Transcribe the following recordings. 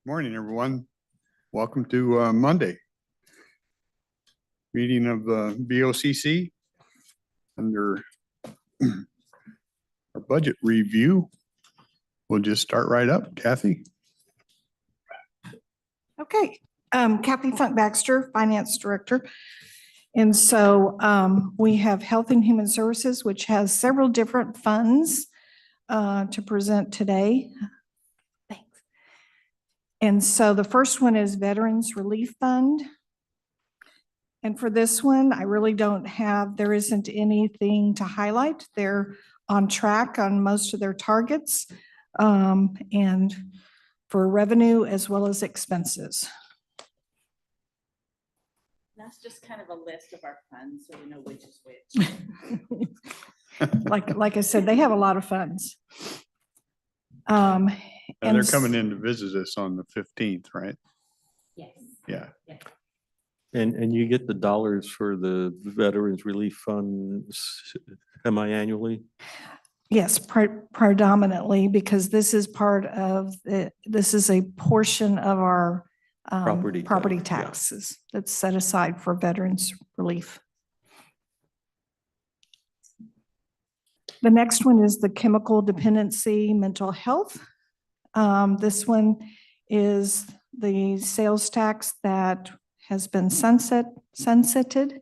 Morning, everyone. Welcome to Monday meeting of the BOCC under our budget review. We'll just start right up. Kathy? Okay, Kathy Funk Baxter, Finance Director. And so we have Health and Human Services, which has several different funds to present today. Thanks. And so the first one is Veterans Relief Fund. And for this one, I really there isn't anything to highlight. They're on track on most of their targets and for revenue as well as expenses. That's just kind of a list of our funds, so we know which is which. Like I said, they have a lot of funds. And they're coming in to visit us on the 15th, right? Yes. Yeah. Yes. And you get the dollars for the Veterans Relief Fund semi-annually? Yes, predominantly because this is this is a portion of our property taxes that's set aside for veterans relief. The next one is the chemical dependency mental health. This one is the sales tax that has been sunsetted.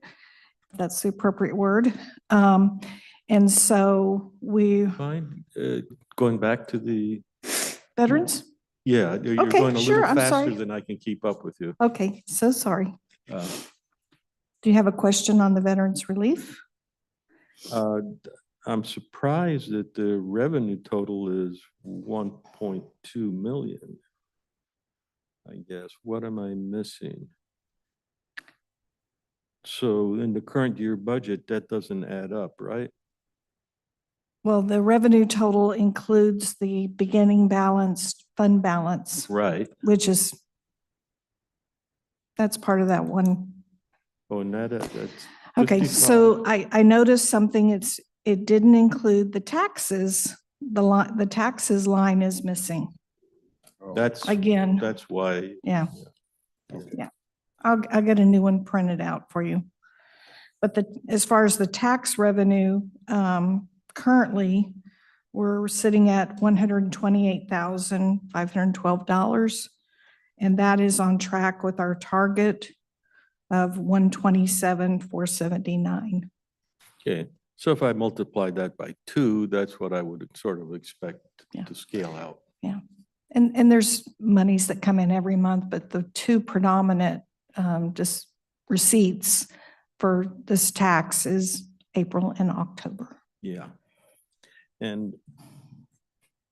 That's the appropriate word. And so Fine. Going back to the veterans? Yeah, you're Okay, going a sure, little I'm faster sorry. than I can keep up with you. Okay, so sorry. Uh, Do you have a question on the veterans relief? I'm surprised that the revenue total is 1.2 million. I guess. What am I missing? So in the current year budget, that doesn't add up, right? Well, the revenue total includes the beginning balance, fund balance, Right. which that's part of that one. Oh, and that's. Okay, 55. so I noticed something. It didn't include the taxes. The taxes line is missing That's again. That's why. Yeah. Okay. Yeah. I'll get a new one printed out for you. But as far as the tax revenue, currently we're sitting at $128,512. And that is on track with our target of 127,479. Okay, so if I multiply that by 2, that's what I would sort of expect Yeah. to scale out. Yeah. And there's monies that come in every month, but the two predominant just receipts for this tax is April and October. Yeah. And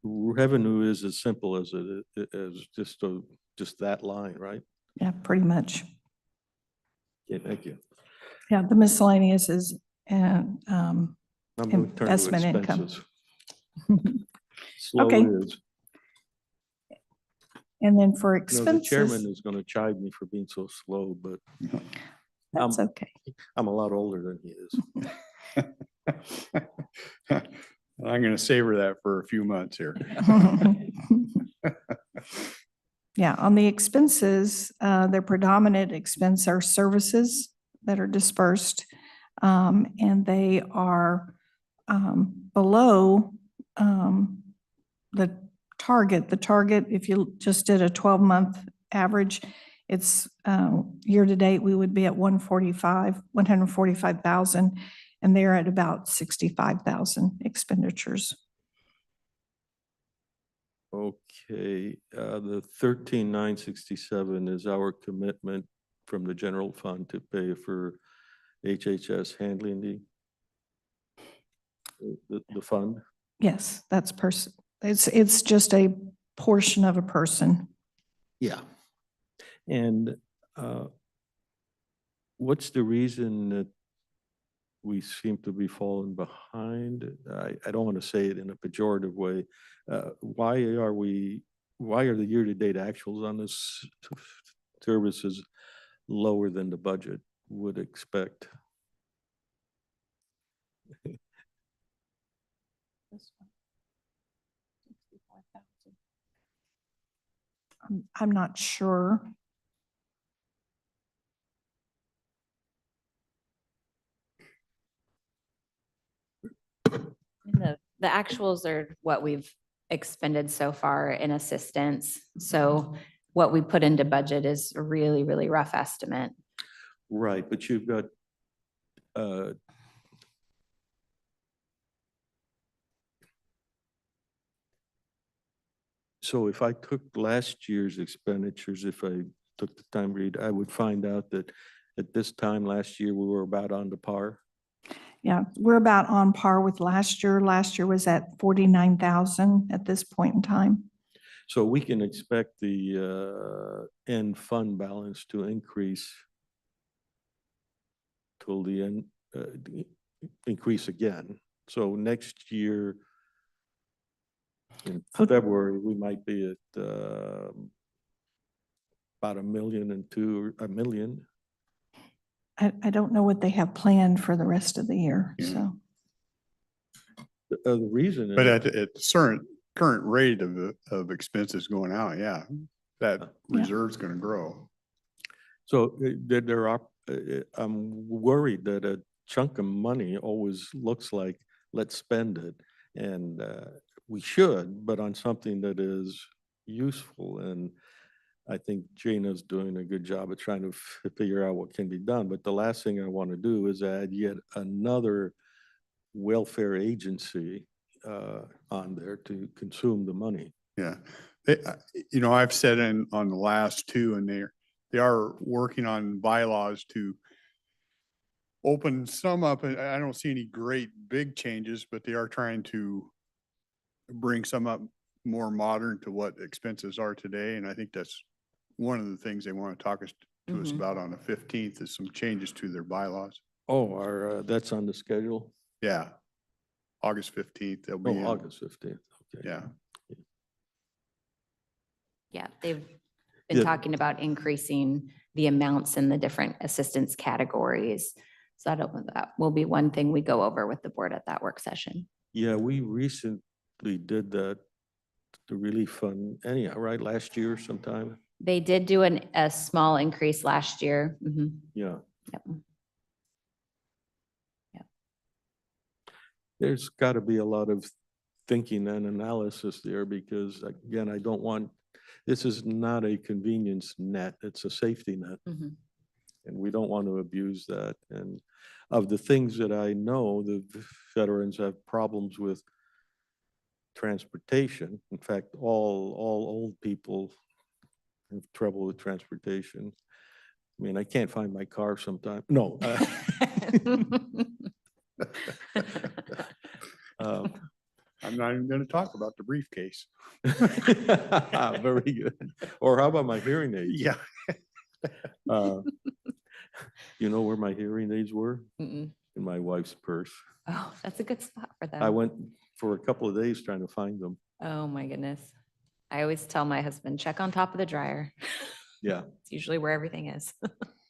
revenue is as simple as just that line, right? Yeah, pretty much. Okay, thank you. Yeah, the miscellaneous is I'm going to turn to investment income. expenses. Slow Okay. is. And then for No, the chairman expenses, is going to chide me for being so slow, but that's okay. I'm a lot older than he is. I'm going to savor that for a few months here. Yeah, on the expenses, their predominant expense are services that are dispersed, and they are below the target. The target, if you just did a 12-month average, it's year to date, we would be at 145,000, and they're at about 65,000 expenditures. Okay, the 13,967 is our commitment from the general fund to pay for HHS handling the fund. Yes, that's it's just a portion of a person. Yeah. And what's the reason that we seem to be falling behind? I don't want to say it in a pejorative way. Why are the year-to-date actuals on this services lower than the budget would expect? I'm not sure. The actuals are what we've expended so far in assistance. So what we put into budget is a really, really rough estimate. Right, but you've got, so if I took last year's expenditures, if I took the time to read, I would find out that at this time last year, we were about on the par. Yeah, we're about on par with last year. Last year was at 49,000 at this point in time. So we can expect the end fund balance to increase till the end, increase again. So next year, in February, we might be at about 1.2 million. I don't know what they have planned for the rest of the year, Yeah. so. The reason But is, at the current rate of expenses going out, yeah, that Yeah. reserve's gonna grow. so there are, I'm worried that a chunk of money always looks like, let's spend it. And we should, but on something that is useful. And I think Jana's doing a good job of trying to figure out what can be done. But the last thing I want to do is add yet another welfare agency on there to consume the money. Yeah. You know, I've said on the last two, and they are working on bylaws to open some up. And I don't see any great big changes, but they are trying to bring some up more modern to what expenses are today. And I think that's one of the things they want to talk to us Mhm. about on the 15th is some changes to their bylaws. Oh, that's on the schedule? Yeah. August 15th, they'll be Oh, in. August 15th, okay. Yeah. Yeah, they've been Yeah. talking about increasing the amounts in the different assistance categories. So that will be one thing we go over with the board at that work session. Yeah, we recently did that, the relief fund, anyhow, right, last year sometime? They did do a small increase last year. Mhm. Yeah. Yep. Yep. There's got to be a lot of thinking and analysis there because, again, I don't want, this is not a convenience net, it's a safety net. Mhm. And we don't want to abuse that. And of the things that I know, the veterans have problems with transportation. In fact, all old people have trouble with transportation. I mean, I can't find my car sometimes. No. Um, I'm not even gonna talk about the briefcase. Very good. Or how about my hearing aids? Yeah. You know where my hearing aids were? Mm-mm. In my wife's purse. Oh, that's a good spot for them. I went for a couple of days trying to find them. Oh, my goodness. I always tell my husband, check on top of the dryer. Yeah. It's usually where everything is.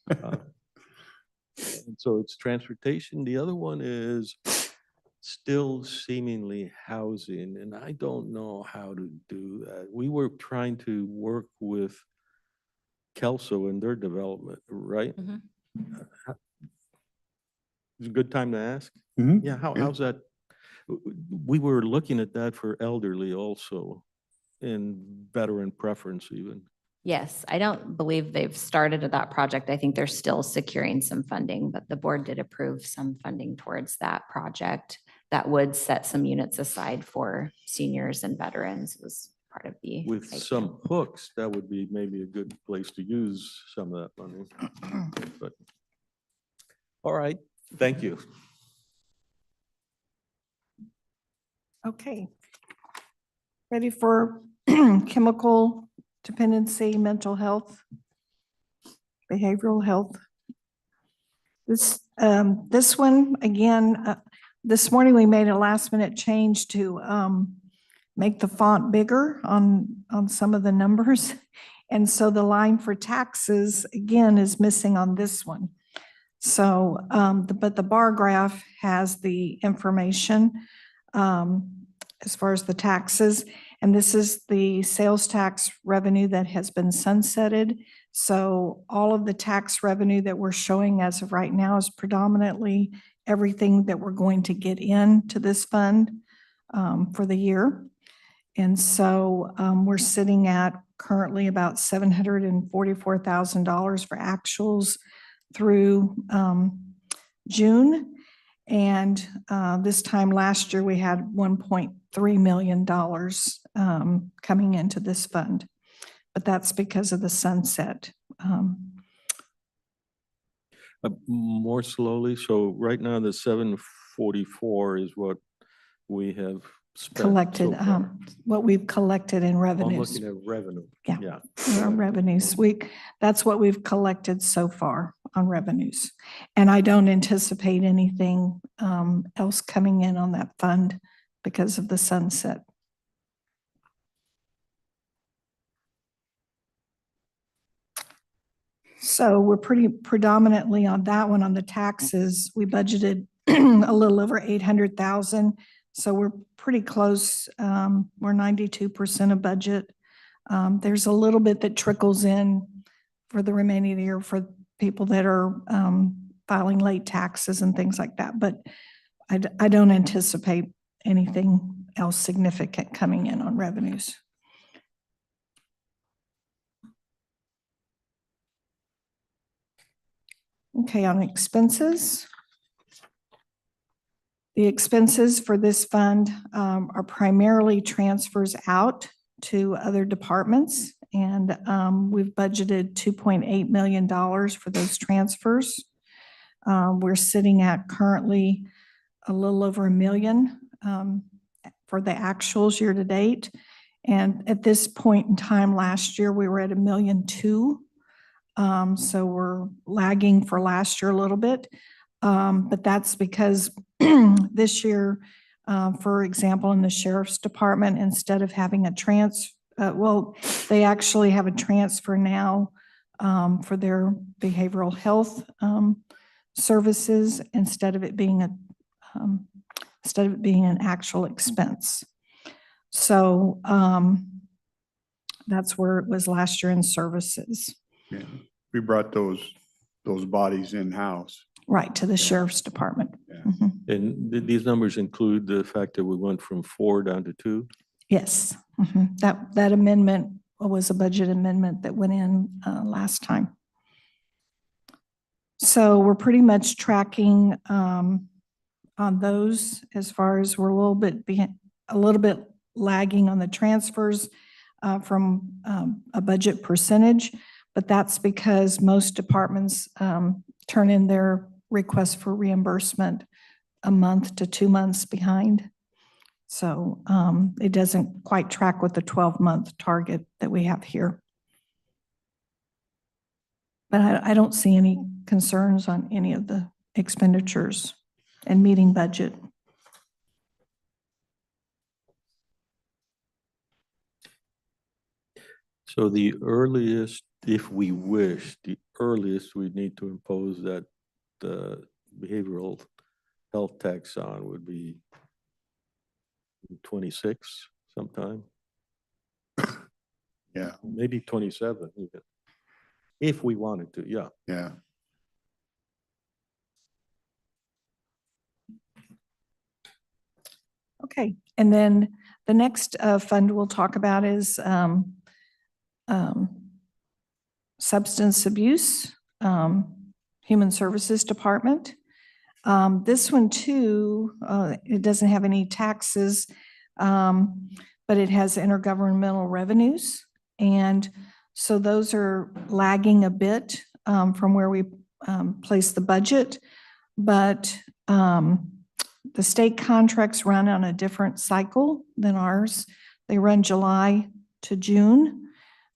And so it's transportation. The other one is still seemingly housing, and I don't know how to do that. We were trying to work with Kelso in their development, right? Mhm. It's a good time to ask. Mhm. Yeah, Yeah. how's that? We were looking at that for elderly also, and veteran preference even. Yes, I don't believe they've started that project. I think they're still securing some funding, but the board did approve some funding towards that project that would set some units aside for seniors and veterans was part of the. With idea. some hooks, that would be maybe a good place to use some of that money. But, all right, thank you. Okay. Ready for chemical dependency, mental health, behavioral health? This one, again, this morning we made a last minute change to make the font bigger on some of the numbers. And so the line for taxes, again, is missing on this one. So, but the bar graph has the information as far as the taxes. And this is the sales tax revenue that has been sunsetted. So all of the tax revenue that we're showing as of right now is predominantly everything that we're going to get into this fund for the year. And so we're sitting at currently about $744,000 for actuals through June. And this time last year, we had $1.3 million coming into this fund. But that's because of the sunset. More slowly, so right now the 744 is what we have spent so Collected, far. what we've collected in I'm revenues. looking at revenue. Yeah. Yeah. Our revenues, that's what we've collected so far on revenues. And I don't anticipate anything else coming in on that fund because of the sunset. So we're pretty predominantly on that one. On the taxes, we budgeted a little over 800,000. So we're pretty close. We're 92% of budget. There's a little bit that trickles in for the remaining of the year for people that are filing late taxes and things like that. But I don't anticipate anything else significant coming in on revenues. Okay, on expenses. The expenses for this fund are primarily transfers out to other departments. And we've budgeted $2.8 million for those transfers. We're sitting at currently a little over $1 million for the actuals year to date. And at this point in time last year, we were at $1.2 million. So we're lagging for last year a little bit. But that's because this year, for example, in the sheriff's department, instead of having a they actually have a transfer now for their behavioral health services instead of it being an actual expense. So that's where it was last year in services. Yeah, we brought those bodies in-house. Right, to the sheriff's department. Yeah. Mhm. And these numbers include the fact that we went from 4 down to 2? Yes, mhm. That amendment was a budget amendment that went in last time. So we're pretty much tracking on those as far as we're a little bit lagging on the transfers from a budget percentage, but that's because most departments turn in their request for reimbursement a month to 2 months behind. So it doesn't quite track with the 12-month target that we have here. But I don't see any concerns on any of the expenditures and meeting budget. So the earliest, if we wish, the earliest we need to impose that the behavioral health tax on would be 26 sometime, Yeah, maybe 27 even, if we wanted to, yeah. yeah. Okay, and then the next fund we'll talk about is substance abuse, human services department. This one too, it doesn't have any taxes, but it has intergovernmental revenues. And so those are lagging a bit from where we place the budget, but the state contracts run on a different cycle than ours. They run July to June.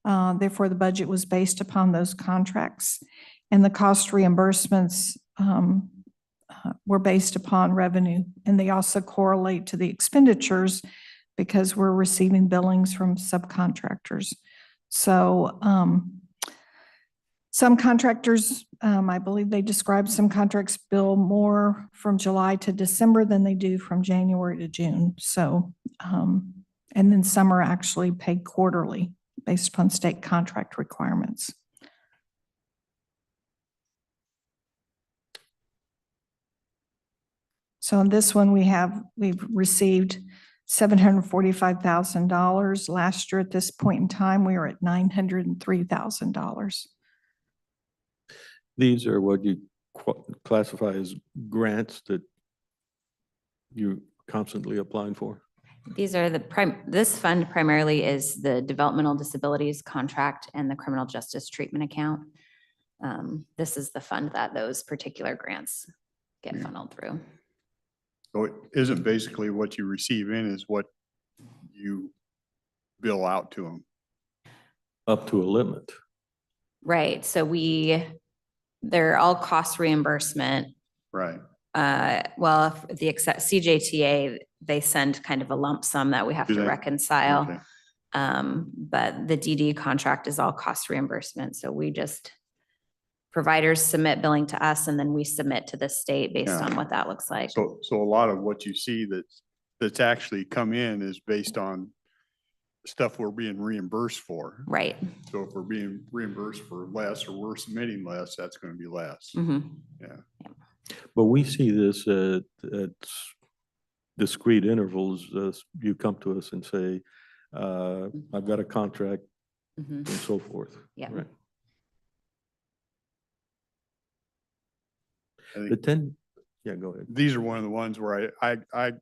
Therefore, the budget was based upon those contracts. And the cost reimbursements were based upon revenue. And they also correlate to the expenditures because we're receiving billings from subcontractors. So some contractors, I believe they describe some contracts bill more from July to December than they do from January to June. So And then some are actually paid quarterly based upon state contract requirements. So in this one, we've received $745,000. Last year at this point in time, we were at $903,000. These are what you classify as grants that you're constantly applying for? These are this fund primarily is the developmental disabilities contract and the criminal justice treatment account. This is the fund that those particular grants get funneled through. So it isn't basically what you receive in is what you bill out to them. Up to a limit. Right, so they're all cost reimbursement. Right. Well, if the CJTA, they send kind of a lump sum that we have Do to they? reconcile. Okay. But the DD contract is all cost reimbursement, so providers submit billing to us and then we submit to the state based Yeah. on what that looks like. So a lot of what you see that's actually come in is based on stuff we're being reimbursed for. Right. So if we're being reimbursed for less or we're submitting less, that's going to be less. Mhm. Yeah. But we see this at discrete intervals. You come to us and say, I've got a contract Mhm. and so forth. Yeah. Right. I think The 10, yeah, go ahead. these are one of the ones where I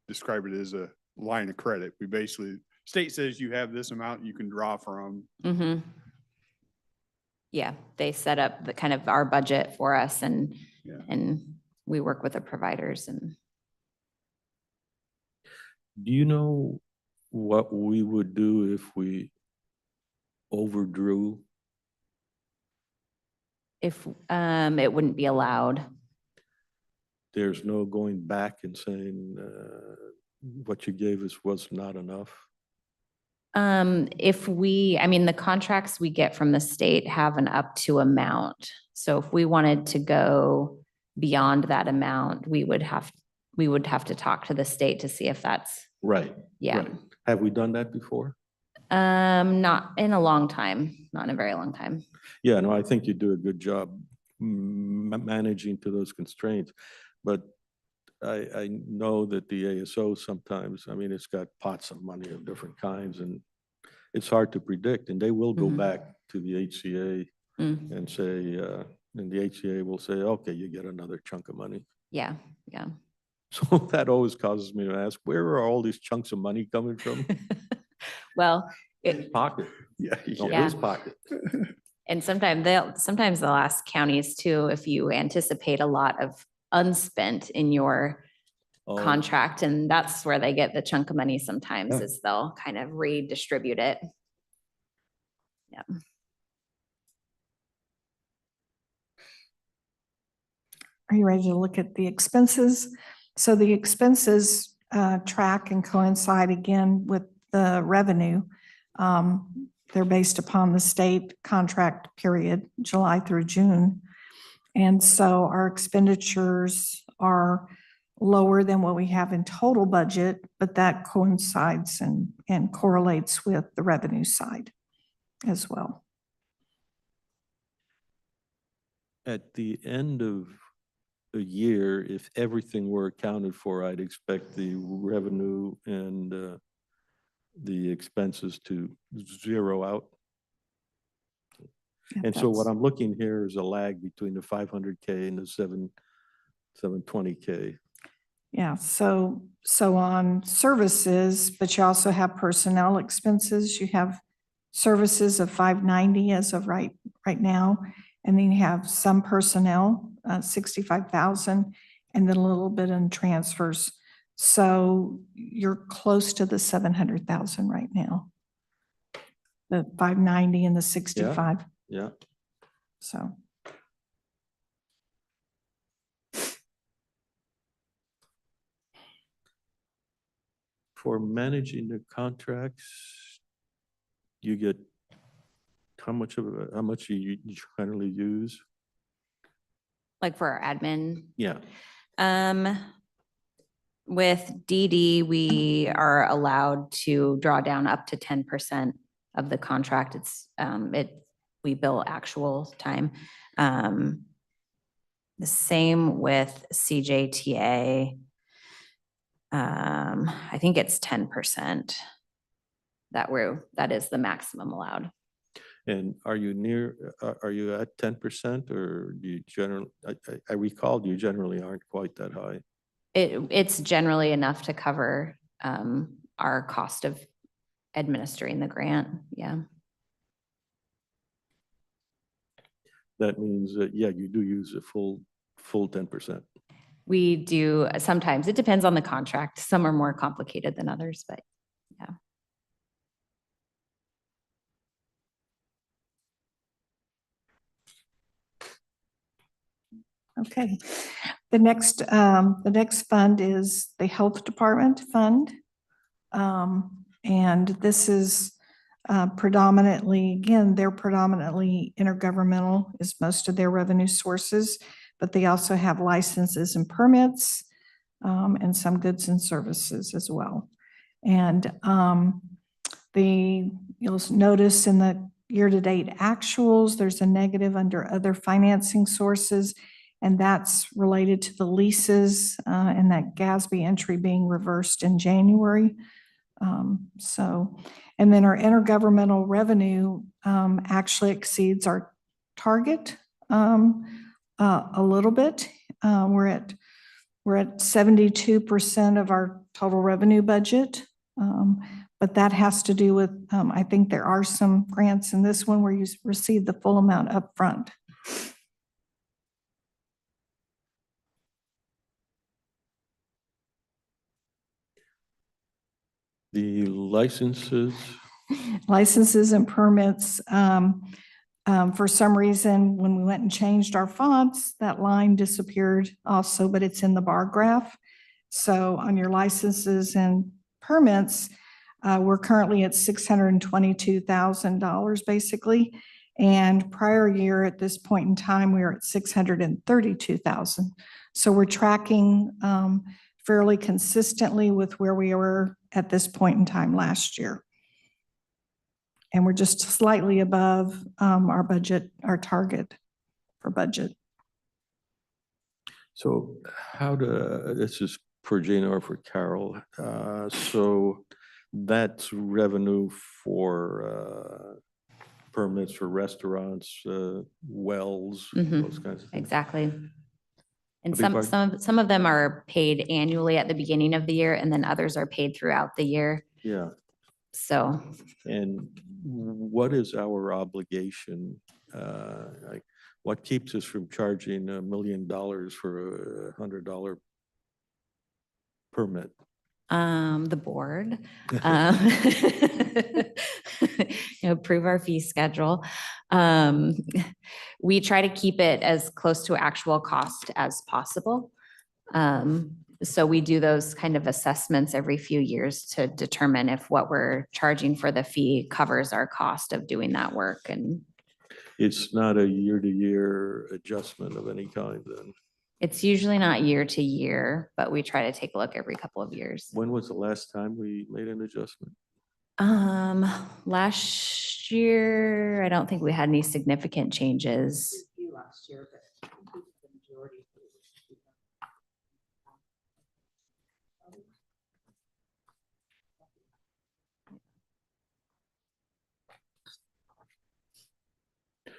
describe it as a line of credit. We basically, state says you have this amount you can draw from. Mhm. Yeah, they set up the kind of our budget for us and we work with the providers and. Do you know what we would do if we overdrew? If, it wouldn't be allowed. There's no going back and saying, what you gave us was not enough? I mean, the contracts we get from the state have an up to amount. So if we wanted to go beyond that amount, we would have to talk to the state to see if that's, Right. yeah. Right. Have we done that before? Not in a long time, not in a very long time. Yeah, no, I think you do a good job managing to those constraints. But I know that the ASO sometimes, I mean, it's got pots of money of different kinds and it's hard to predict. And they will go Mhm. back to the HCA Mm, and say, and the HCA will say, okay, you get another chunk of money. yeah, yeah. So that always causes me to ask, where are all these chunks of money coming from? Well, His pocket. Yeah. No, Yeah. his pocket. and sometimes they'll ask counties too, if you anticipate a lot of unspent in your Oh, contract, and that's where they get the chunk of money sometimes, Yeah. is they'll kind of redistribute it. Yeah. Are you ready to look at the expenses? So the expenses track and coincide again with the revenue. They're based upon the state contract period, July through June. And so our expenditures are lower than what we have in total budget, but that coincides and correlates with the revenue side as well. at the end of a year, if everything were accounted for, I'd expect the revenue and the expenses to zero out. Yeah, And so what that's- I'm looking here is a lag between the 500K and the 720K. Yeah, so on services, but you also have personnel expenses. You have services of 590 as of right now. And then you have some personnel, 65,000, and then a little bit in transfers. So you're close to the 700,000 right now. The 590 and the 65, Yeah. so. For managing the contracts, you get how much you generally use? Like for our admin, Yeah. With DD, we are allowed to draw down up to 10% of the contract. We bill actual time. The same with CJTA. I think it's 10% that is the maximum allowed. And are you at 10% or do you I recall you generally aren't quite that high. It's generally enough to cover our cost of administering the grant. Yeah. That means that, yeah, you do use a full 10%. We do sometimes. It depends on the contract. Some are more complicated than others, but yeah. Okay. The next fund is the Health Department Fund. And this is predominantly, again, they're predominantly intergovernmental is most of their revenue sources, but they also have licenses and permits and some goods and services as well. And you'll notice in the year-to-date actuals, there's a negative under other financing sources, and that's related to the leases and that GASB entry being reversed in January. And then our intergovernmental revenue actually exceeds our target a little bit. We're at 72% of our total revenue budget. But that has to do with, I think there are some grants in this one where you receive the full amount upfront. The licenses, And permits, for some reason, when we went and changed our fonts, that line disappeared also, but it's in the bar graph. So on your licenses and permits, we're currently at $622,000 basically. And prior year at this point in time, we were at $632,000. So we're tracking fairly consistently with where we were at this point in time last year. And we're just slightly above our budget, our target for budget. so this is for Jane or for Carol. So that's revenue for permits for restaurants, wells, those kinds of things. Exactly. And I beg some of them are paid annually at the beginning of the year, and then others are paid throughout the year. Yeah. So And what is our obligation? What keeps us from charging $1 million for a $100 permit? the board, approve our fee schedule. We try to keep it as close to actual cost as possible. So we do those kind of assessments every few years to determine if what we're charging for the fee covers our cost of doing that work. And It's not a year-to-year adjustment of any kind then? it's usually not year to year, but we try to take a look every couple of years. When was the last time we made an adjustment? Last year, I don't think we had any significant changes. Last year, but I think the majority.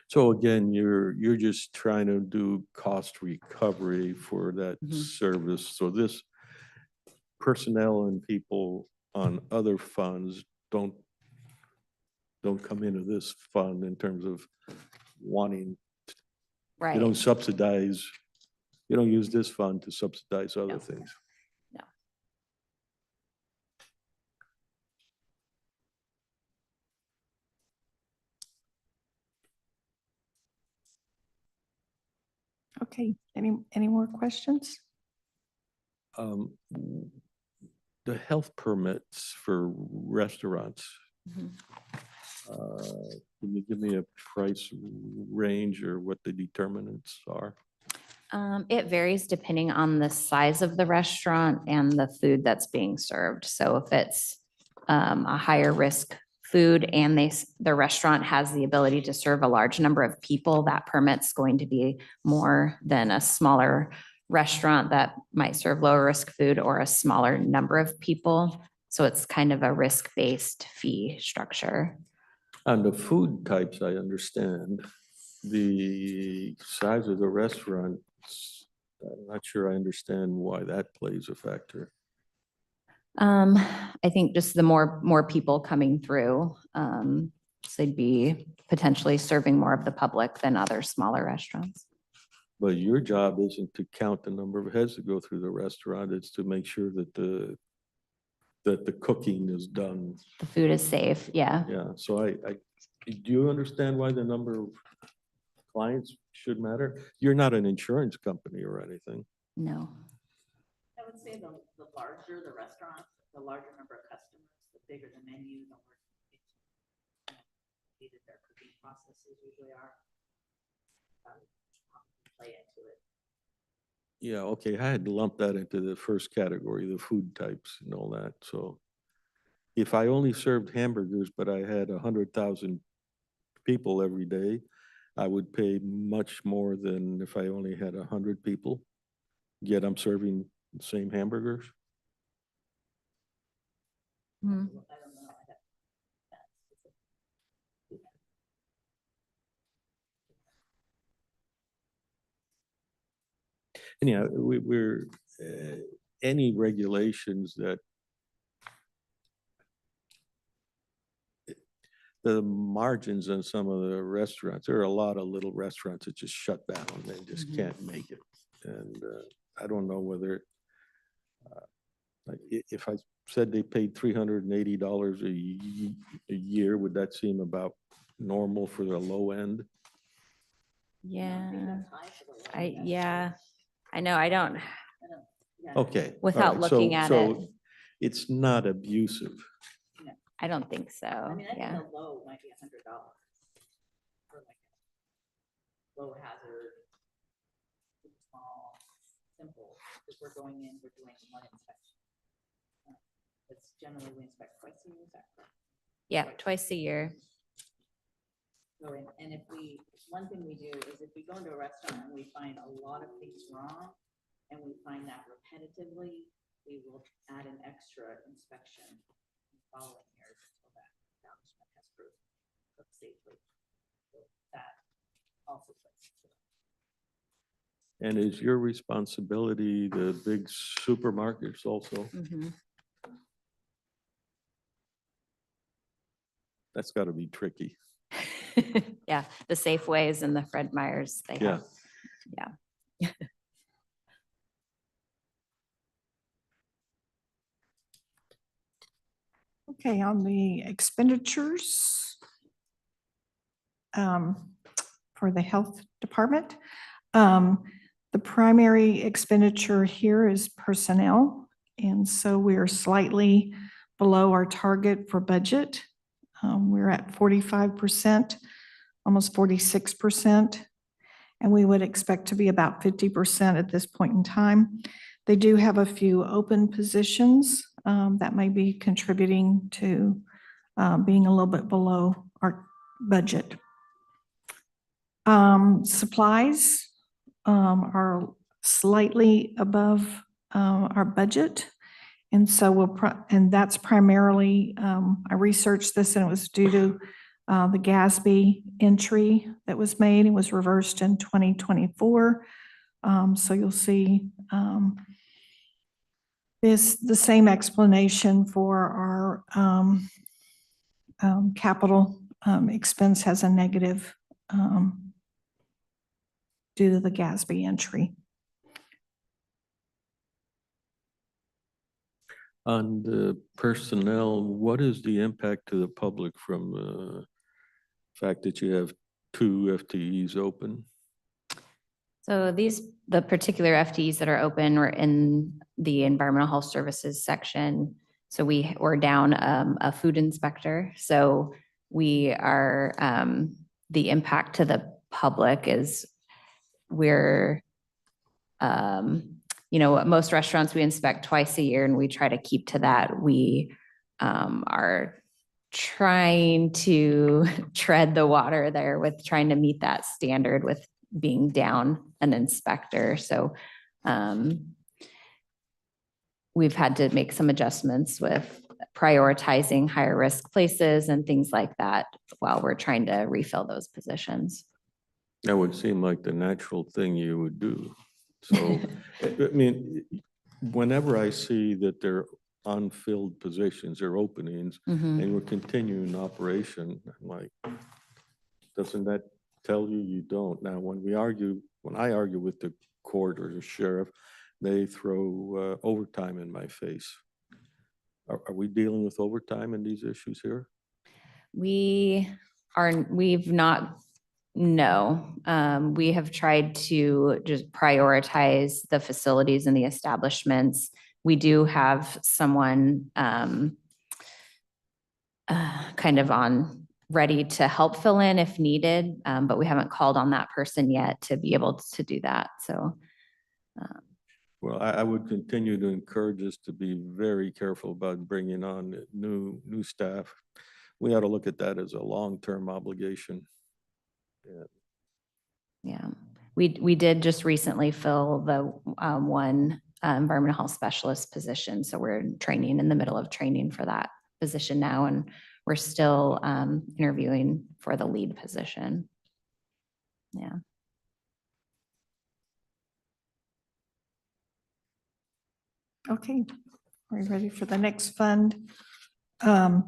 So again, you're just trying to do cost recovery for that service. So this personnel and people on other funds don't come into this fund in terms of wanting, Right. you don't subsidize, you don't use this fund to subsidize other No. things. No. Okay, any more questions? The health permits for restaurants, Mhm. can you give me a price range or what the determinants are? It varies depending on the size of the restaurant and the food that's being served. So if it's a higher risk food and the restaurant has the ability to serve a large number of people, that permit's going to be more than a smaller restaurant that might serve lower risk food or a smaller number of people. So it's kind of a risk-based fee structure. On the food types, I understand. The size of the restaurant, I'm not sure I understand why that plays a factor. I think just the more people coming through, so they'd be potentially serving more of the public than other smaller restaurants. But your job isn't to count the number of heads that go through the restaurant, it's to make sure that the cooking is done. The food is safe, yeah. Yeah, so do you understand why the number of clients should matter? You're not an insurance company or anything. No. I would say the larger the restaurant, the larger number of customers, the bigger the menu, the more complicated their cooking processes usually are. Play into it. Yeah, okay, I had lumped that into the first category, the food types and all that, so. If I only served hamburgers, but I had 100,000 people every day, I would pay much more than if I only had 100 people. Yet I'm serving the same hamburgers. Mhm. I don't know. Anyhow, we're, any regulations that the margins in some of the restaurants, there are a lot of little restaurants that just shut down. They just Mhm. can't make it. And I don't know whether, like if I said they paid $380 a year, would that seem about normal for the low end? Yeah, That's high for the low end. yeah, I know, I don't, Yeah. Okay. all Without right, looking at it. It's not abusive. I don't think so, I mean, I yeah. think the low might be $100 for like a low hazard, small, simple. If we're going in, we're doing one inspection. It's generally we inspect twice a year, is that correct? Yeah, twice a year. So, and if one thing we do is if we go into a restaurant and we find a lot of things wrong, and we find that repetitively, we will add an extra inspection in the following years until that establishment has proven cooked safely. So that also plays into it. And is your responsibility the big supermarkets also? Mhm. That's got to be tricky. Yeah, the Safeways and the Fred Meyers, they Yeah. have, yeah. Okay, on the expenditures for the health department, the primary expenditure here is personnel. And so we're slightly below our target for budget. We're at 45%, almost 46%. And we would expect to be about 50% at this point in time. They do have a few open positions that may be contributing to being a little bit below our budget. Supplies are slightly above our budget. And so and that's primarily, I researched this and it was due to the GASB entry that was made and was reversed in 2024. So you'll see the same explanation for our capital expense has a negative due to the GASB entry. On the personnel, what is the impact to the public from the fact that you have 2 FTEs open? So the particular FTEs that are open were in the environmental health services section. So we're down a food inspector. So we are, the impact to the public is we're you know, most restaurants we inspect twice a year and we try to keep to that. We are trying to tread the water there with trying to meet that standard with being down an inspector. So we've had to make some adjustments with prioritizing higher risk places and things like that while we're trying to refill those positions. That would seem like the natural thing you would do. So, I mean, whenever I see that there are unfilled positions or openings Mhm. and we're continuing operation, I'm like, doesn't that tell you you don't? Now, when I argue with the court or the sheriff, they throw overtime in my face. Are we dealing with overtime in these issues here? We've not, no. We have tried to just prioritize the facilities and the establishments. We do have someone kind of ready to help fill in if needed, but we haven't called on that person yet to be able to do that. So. Well, I would continue to encourage us to be very careful about bringing on new staff. We ought to look at that as a long-term obligation. Yeah, we did just recently fill the one environmental health specialist position. So we're in the middle of training for that position now, and we're still interviewing for the lead position. Yeah. Okay, are we ready for the next fund? The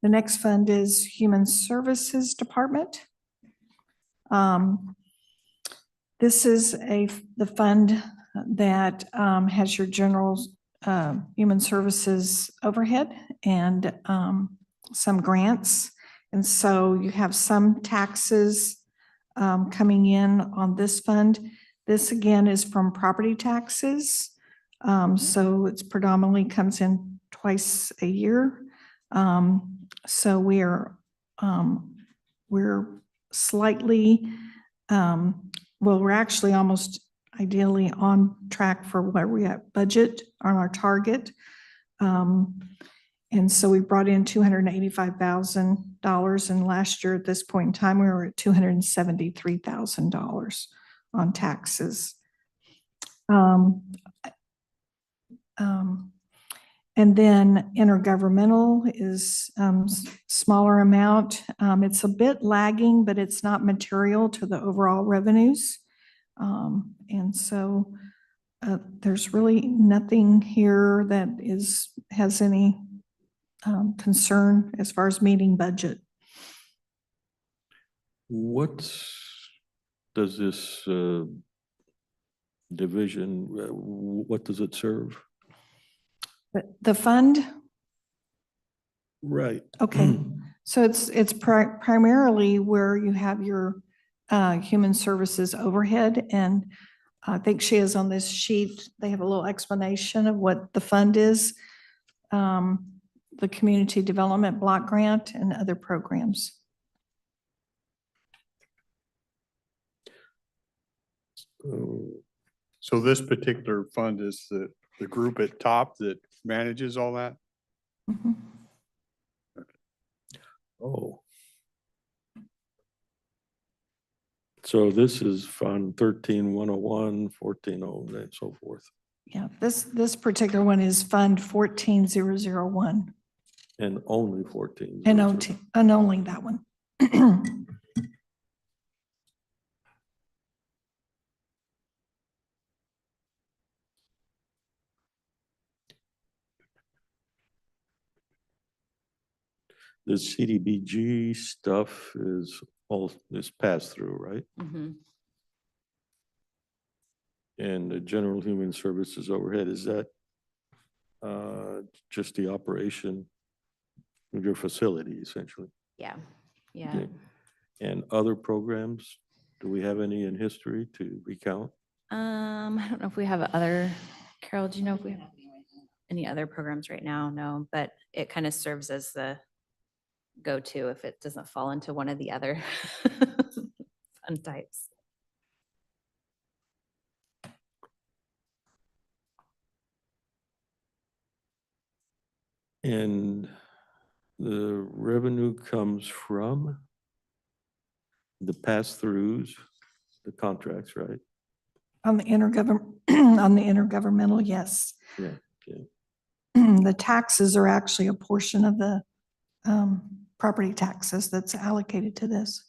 next fund is Human Services Department. This is the fund that has your general human services overhead and some grants. And so you have some taxes coming in on this fund. This again is from property taxes. So it's predominantly comes in twice a year. So we're slightly, well, we're actually almost ideally on track for where we at budget on our target. And so we brought in $285,000, and last year at this point in time, we were at $273,000 on taxes. And then intergovernmental is smaller amount. It's a bit lagging, but it's not material to the overall revenues. And so there's really nothing here that has any concern as far as meeting budget. What does this division, what does it serve? The fund, Right. okay. So it's primarily where you have your human services overhead, and I think she is on this sheet. They have a little explanation of what the fund is, the community development block grant and other programs. So this particular fund is the group at top that manages all that? Mhm. Oh. So this is Fund 13-101, 14-0, and so forth. Yeah, this particular one is Fund 14001 And only 14. and only that one. The CDBG stuff is passed through, right? Mhm. And the general human services overhead, is that just the operation of your facility essentially? Yeah, yeah. Okay. And other programs, do we have any in history to recount? I don't know if we have other, Carol, do you know if we have any other programs right now? No, but it kind of serves as the go-to if it doesn't fall into one of the other fund types. And the revenue comes from the pass-throughs, the contracts, right? On the on the intergovernmental, yes. Yeah, okay. The taxes are actually a portion of the property taxes that's allocated to this.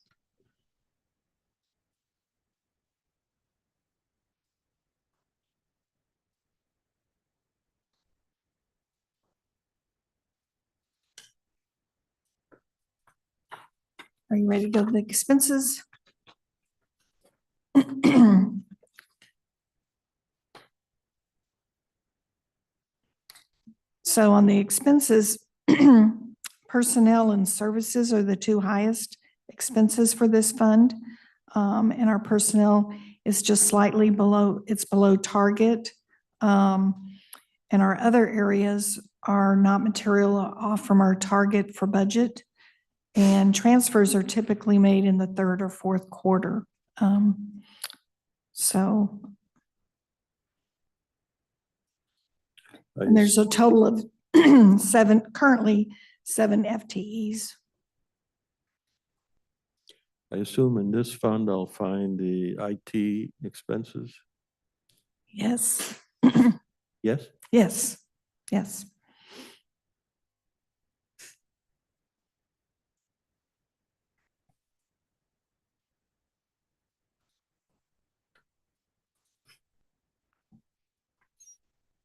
Are you ready to go to the expenses? So on the expenses, personnel and services are the two highest expenses for this fund. And our personnel is just slightly below, it's below target. And our other areas are not material off from our target for budget. And transfers are typically made in the third or fourth quarter. So, and there's a total of currently seven FTEs. I assume in this fund, I'll find the IT expenses? Yes, Yes? yes, yes.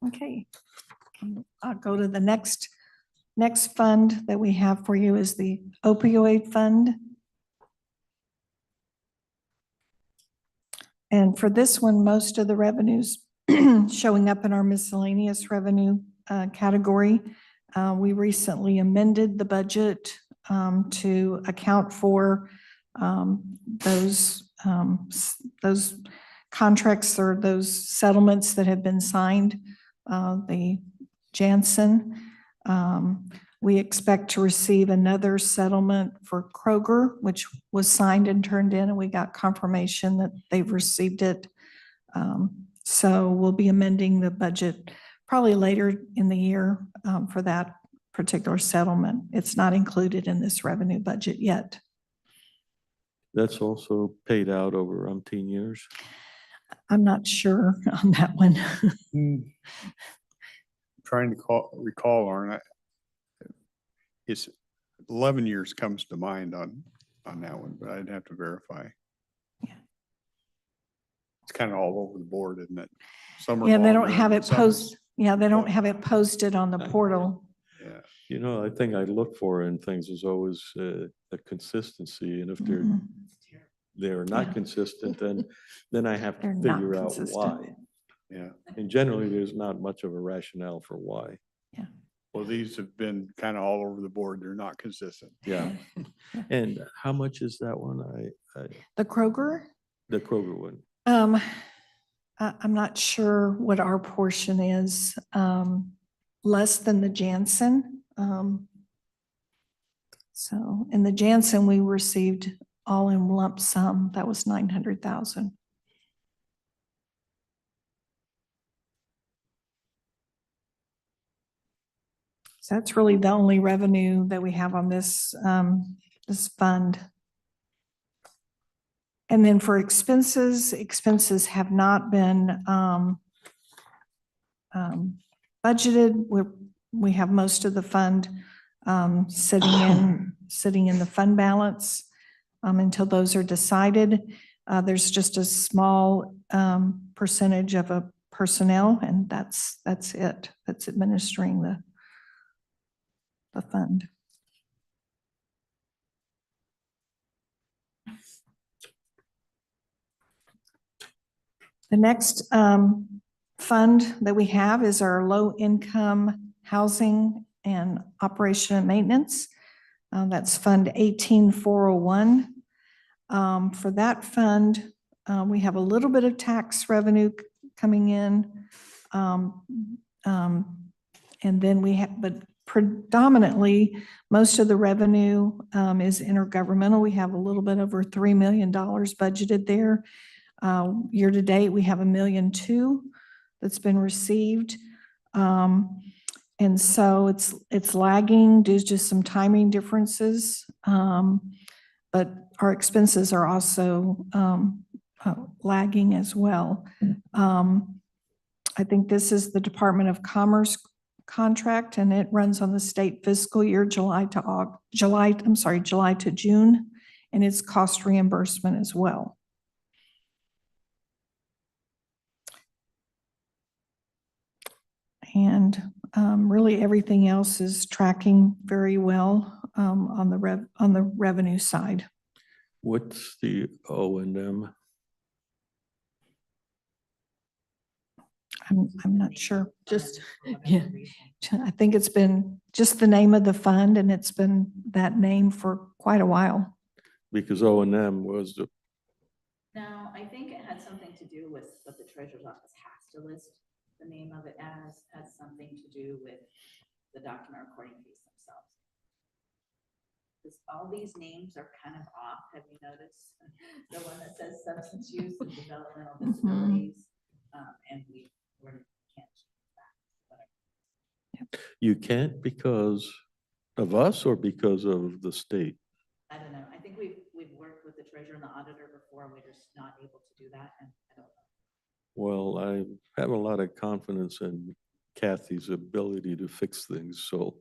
Okay, I'll go to the next fund that we have for you is the opioid fund. And for this one, most of the revenues showing up in our miscellaneous revenue category. We recently amended the budget to account for those contracts or those settlements that have been signed. The Janssen, we expect to receive another settlement for Kroger, which was signed and turned in, and we got confirmation that they've received it. So we'll be amending the budget probably later in the year for that particular settlement. It's not included in this revenue budget yet. That's also paid out over umpteen years? I'm not sure on that one. Trying to recall, Lauren, it's 11 years comes to mind on that one, but I'd have to verify. Yeah. It's kind of all over the board, isn't it? Some are Yeah, they don't longer have and it some- post. Yeah, they don't have it posted on the portal. Yeah, You know, I think I look for in things is always a consistency, and if Mhm. they're not Yeah. consistent, then I have to They're not figure out consistent. why. yeah. And generally, there's not much of a rationale for why. Well, these have been kind of all over the board. They're not consistent. Yeah. And how much is that one? The Kroger? The Kroger one? I'm not sure what our portion is, less than the Janssen. So in the Janssen, we received all in lump sum. That was 900,000. So that's really the only revenue that we have on this, this fund. And then for expenses have not been budgeted. We have most of the fund sitting in the fund balance until those are decided. There's just a small percentage of a personnel, and that's it. That's administering the fund. The next fund that we have is our low-income housing and operation and maintenance. That's Fund 18401. For that fund, we have a little bit of tax revenue coming in. And then we have, but predominantly, most of the revenue is intergovernmental. We have a little bit over $3 million budgeted there. Year to date, we have $1.2 million that's been received. And And so it's lagging due to some timing differences. But our expenses are also lagging as well. I think this is the Department of Commerce contract, and it runs on the state fiscal year, July to June, and it's cost reimbursement as well. And really everything else is tracking very well on the revenue side. What's the O&M? I'm not sure. Just, yeah. I think it's been just the name of the fund, and it's been that name for quite a while. Because O&M was the, No, I think it had something to do with what the treasurer's office has to list the name of it as, has something to do with the document recording fees themselves. Because all these names are kind of off, have you noticed? The one that says substance use and developmental disabilities, and we're can't change that. you can't because of us or because of the state? I don't know. I think we've worked with the treasurer and the auditor before, and we're just not able to do that, and I don't know. Well, I have a lot of confidence in Kathy's ability to fix things, so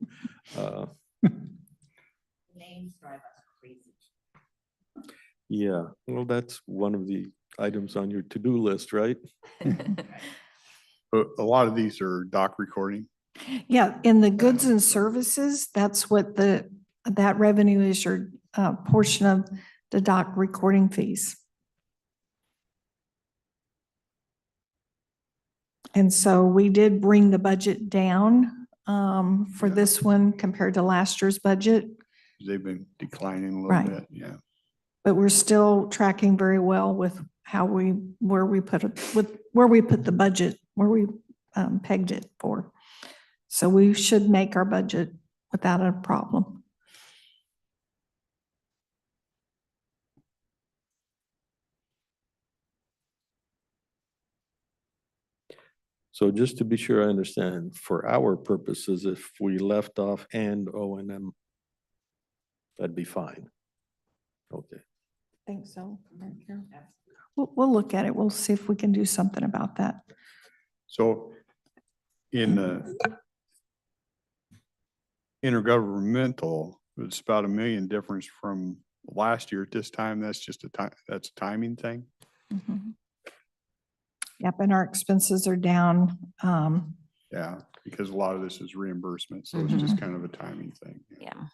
Names drive us crazy. yeah, well, that's one of the items on your to-do list, right? But a lot of these are doc recording. Yeah, in the goods and services, that's what that revenue is, your portion of the doc recording fees. And so we did bring the budget down for Yeah. this one compared to last year's budget, They've been declining a little Right. bit, yeah. but we're still tracking very well with where we put the budget, where we pegged it for. So we should make our budget without a problem. So just to be sure I understand, for our purposes, if we left off and O&M, that'd be fine. Okay. Think so. We'll look at it. We'll see if we can do something about that. So in the intergovernmental, it's about $1 million difference from last year at this time. That's just that's a timing thing. Mhm. Yep, and our expenses are down. Yeah, because a lot of this is reimbursement, so it's just kind of a timing thing. Yeah.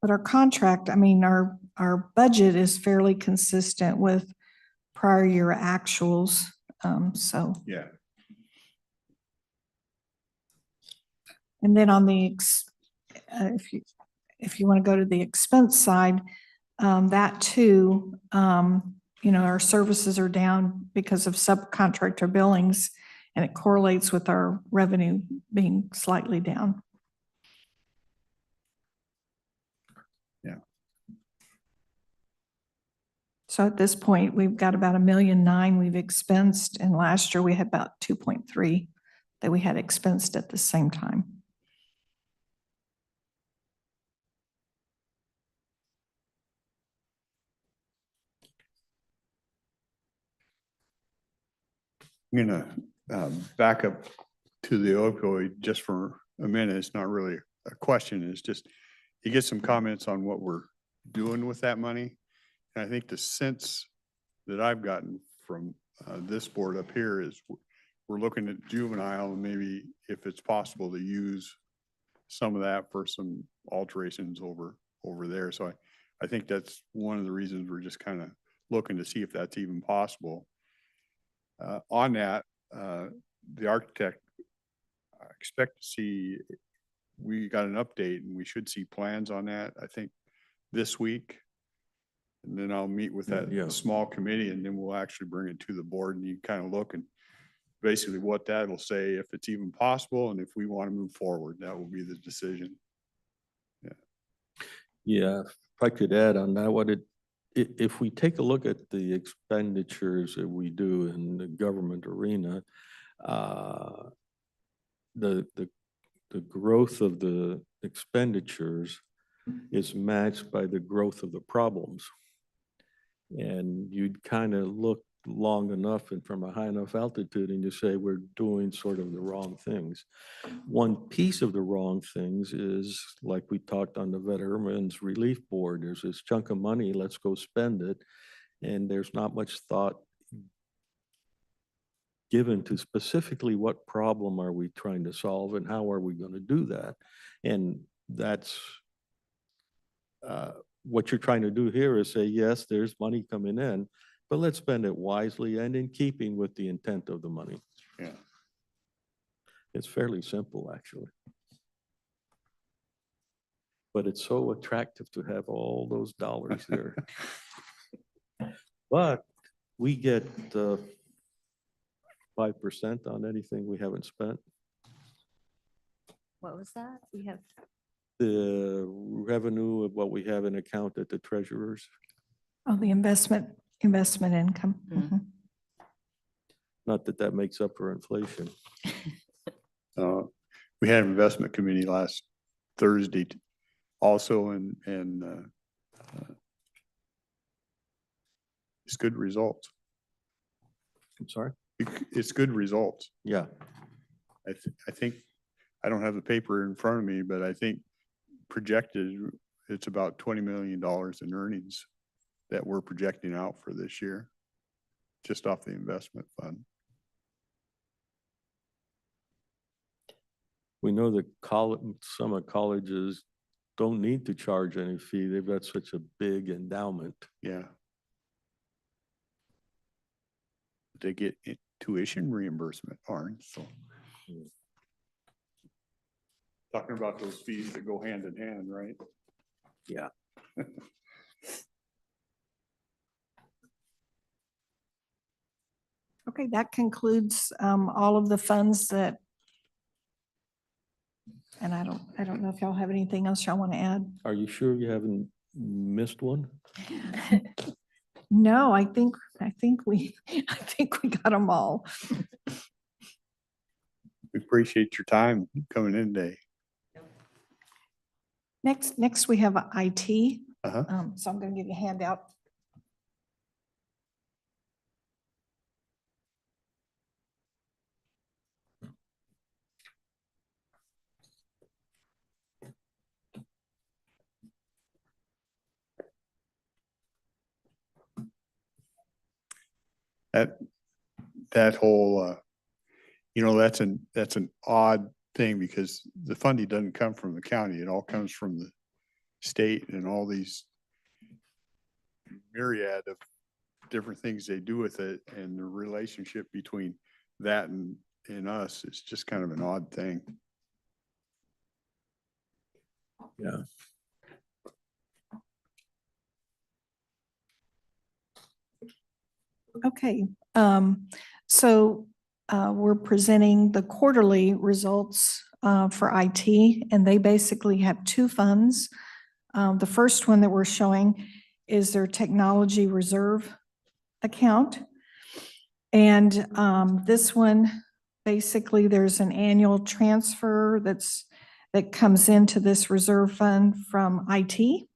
But our contract, I mean, our budget is fairly consistent with prior year actuals. So, Yeah. and then on the, if you want to go to the expense side, that too, our services are down because of subcontractor billings, and it correlates with our revenue being slightly down. Yeah. So at this point, we've got about $1.9 million we've expensed, and last year we had about 2.3 that we had expensed at the same time. I'm gonna back up to the opioid just for a minute. It's not really a question. It's just, you get some comments on what we're doing with that money. And I think the sense that I've gotten from this board up here is we're looking at juvenile, and maybe if it's possible to use some of that for some alterations over there. So I think that's one of the reasons we're just kind of looking to see if that's even possible. On that, the architect, I expect to see, we got an update and we should see plans on that, I think, this week. And then I'll meet with that Yeah. small committee, and then we'll actually bring it to the board, and you kind of look and basically what that'll say, if it's even possible, and if we want to move forward, that will be the decision. Yeah, if I could add on that, if we take a look at the expenditures that we do in the government arena, the growth of the expenditures is matched by the growth of the problems. And you'd kind of look long enough and from a high enough altitude and you say we're doing sort of the wrong things. One piece of the wrong things is, like we talked on the Veterans Relief Board, there's this chunk of money, let's go spend it. And there's not much thought given to specifically what problem are we trying to solve and how are we going to do that. And that's what you're trying to do here is say, yes, there's money coming in, but let's spend it wisely and in keeping with the intent of the money. Yeah. It's fairly simple, actually. But it's so attractive to have all those dollars there. But we get 5% on anything we haven't spent. What was that? We have. The revenue of what we have in account at the treasurer's, Oh, the investment income. Mm. Mhm. not that that makes up for inflation. We had an investment committee last Thursday also, and it's good results. I'm sorry? It's good results. Yeah, I think, I don't have the paper in front of me, but I think projected, it's about $20 million in earnings that we're projecting out for this year, just off the investment fund. we know that some colleges don't need to charge any fee. They've got such a big endowment. Yeah. They get tuition reimbursement, Arn, so. Talking about those fees that go hand in hand, right? Yeah. Okay, that concludes all of the funds that, and I don't know if y'all have anything else y'all want to add. Are you sure you haven't missed one? No, I think we got them all. We appreciate your time coming in today. Next we have IT. Uh-huh. So I'm going to give you a handout. That whole, that's an odd thing because the funding doesn't come from the county. It all comes from the state and all these myriad of different things they do with it, and the relationship between that and us is just kind of an odd thing. Yeah. Okay, so we're presenting the quarterly results for IT, and they basically have two funds. The first one that we're showing is their technology reserve account. And this one, basically, there's an annual transfer that comes into this reserve fund from IT,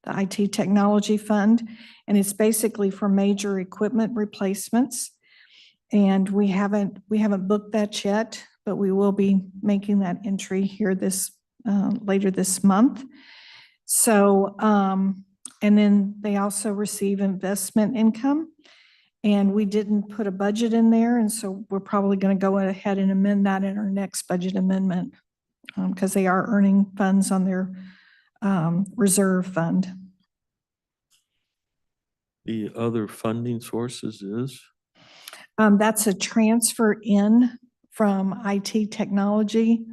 the IT technology fund, and it's basically for major equipment replacements. And we haven't booked that yet, but we will be making that entry here later this month. So, and then they also receive investment income, and we didn't put a budget in there, and so we're probably going to go ahead and amend that in our next budget amendment because they are earning funds on their reserve fund. The other funding sources is? That's a transfer in from IT technology.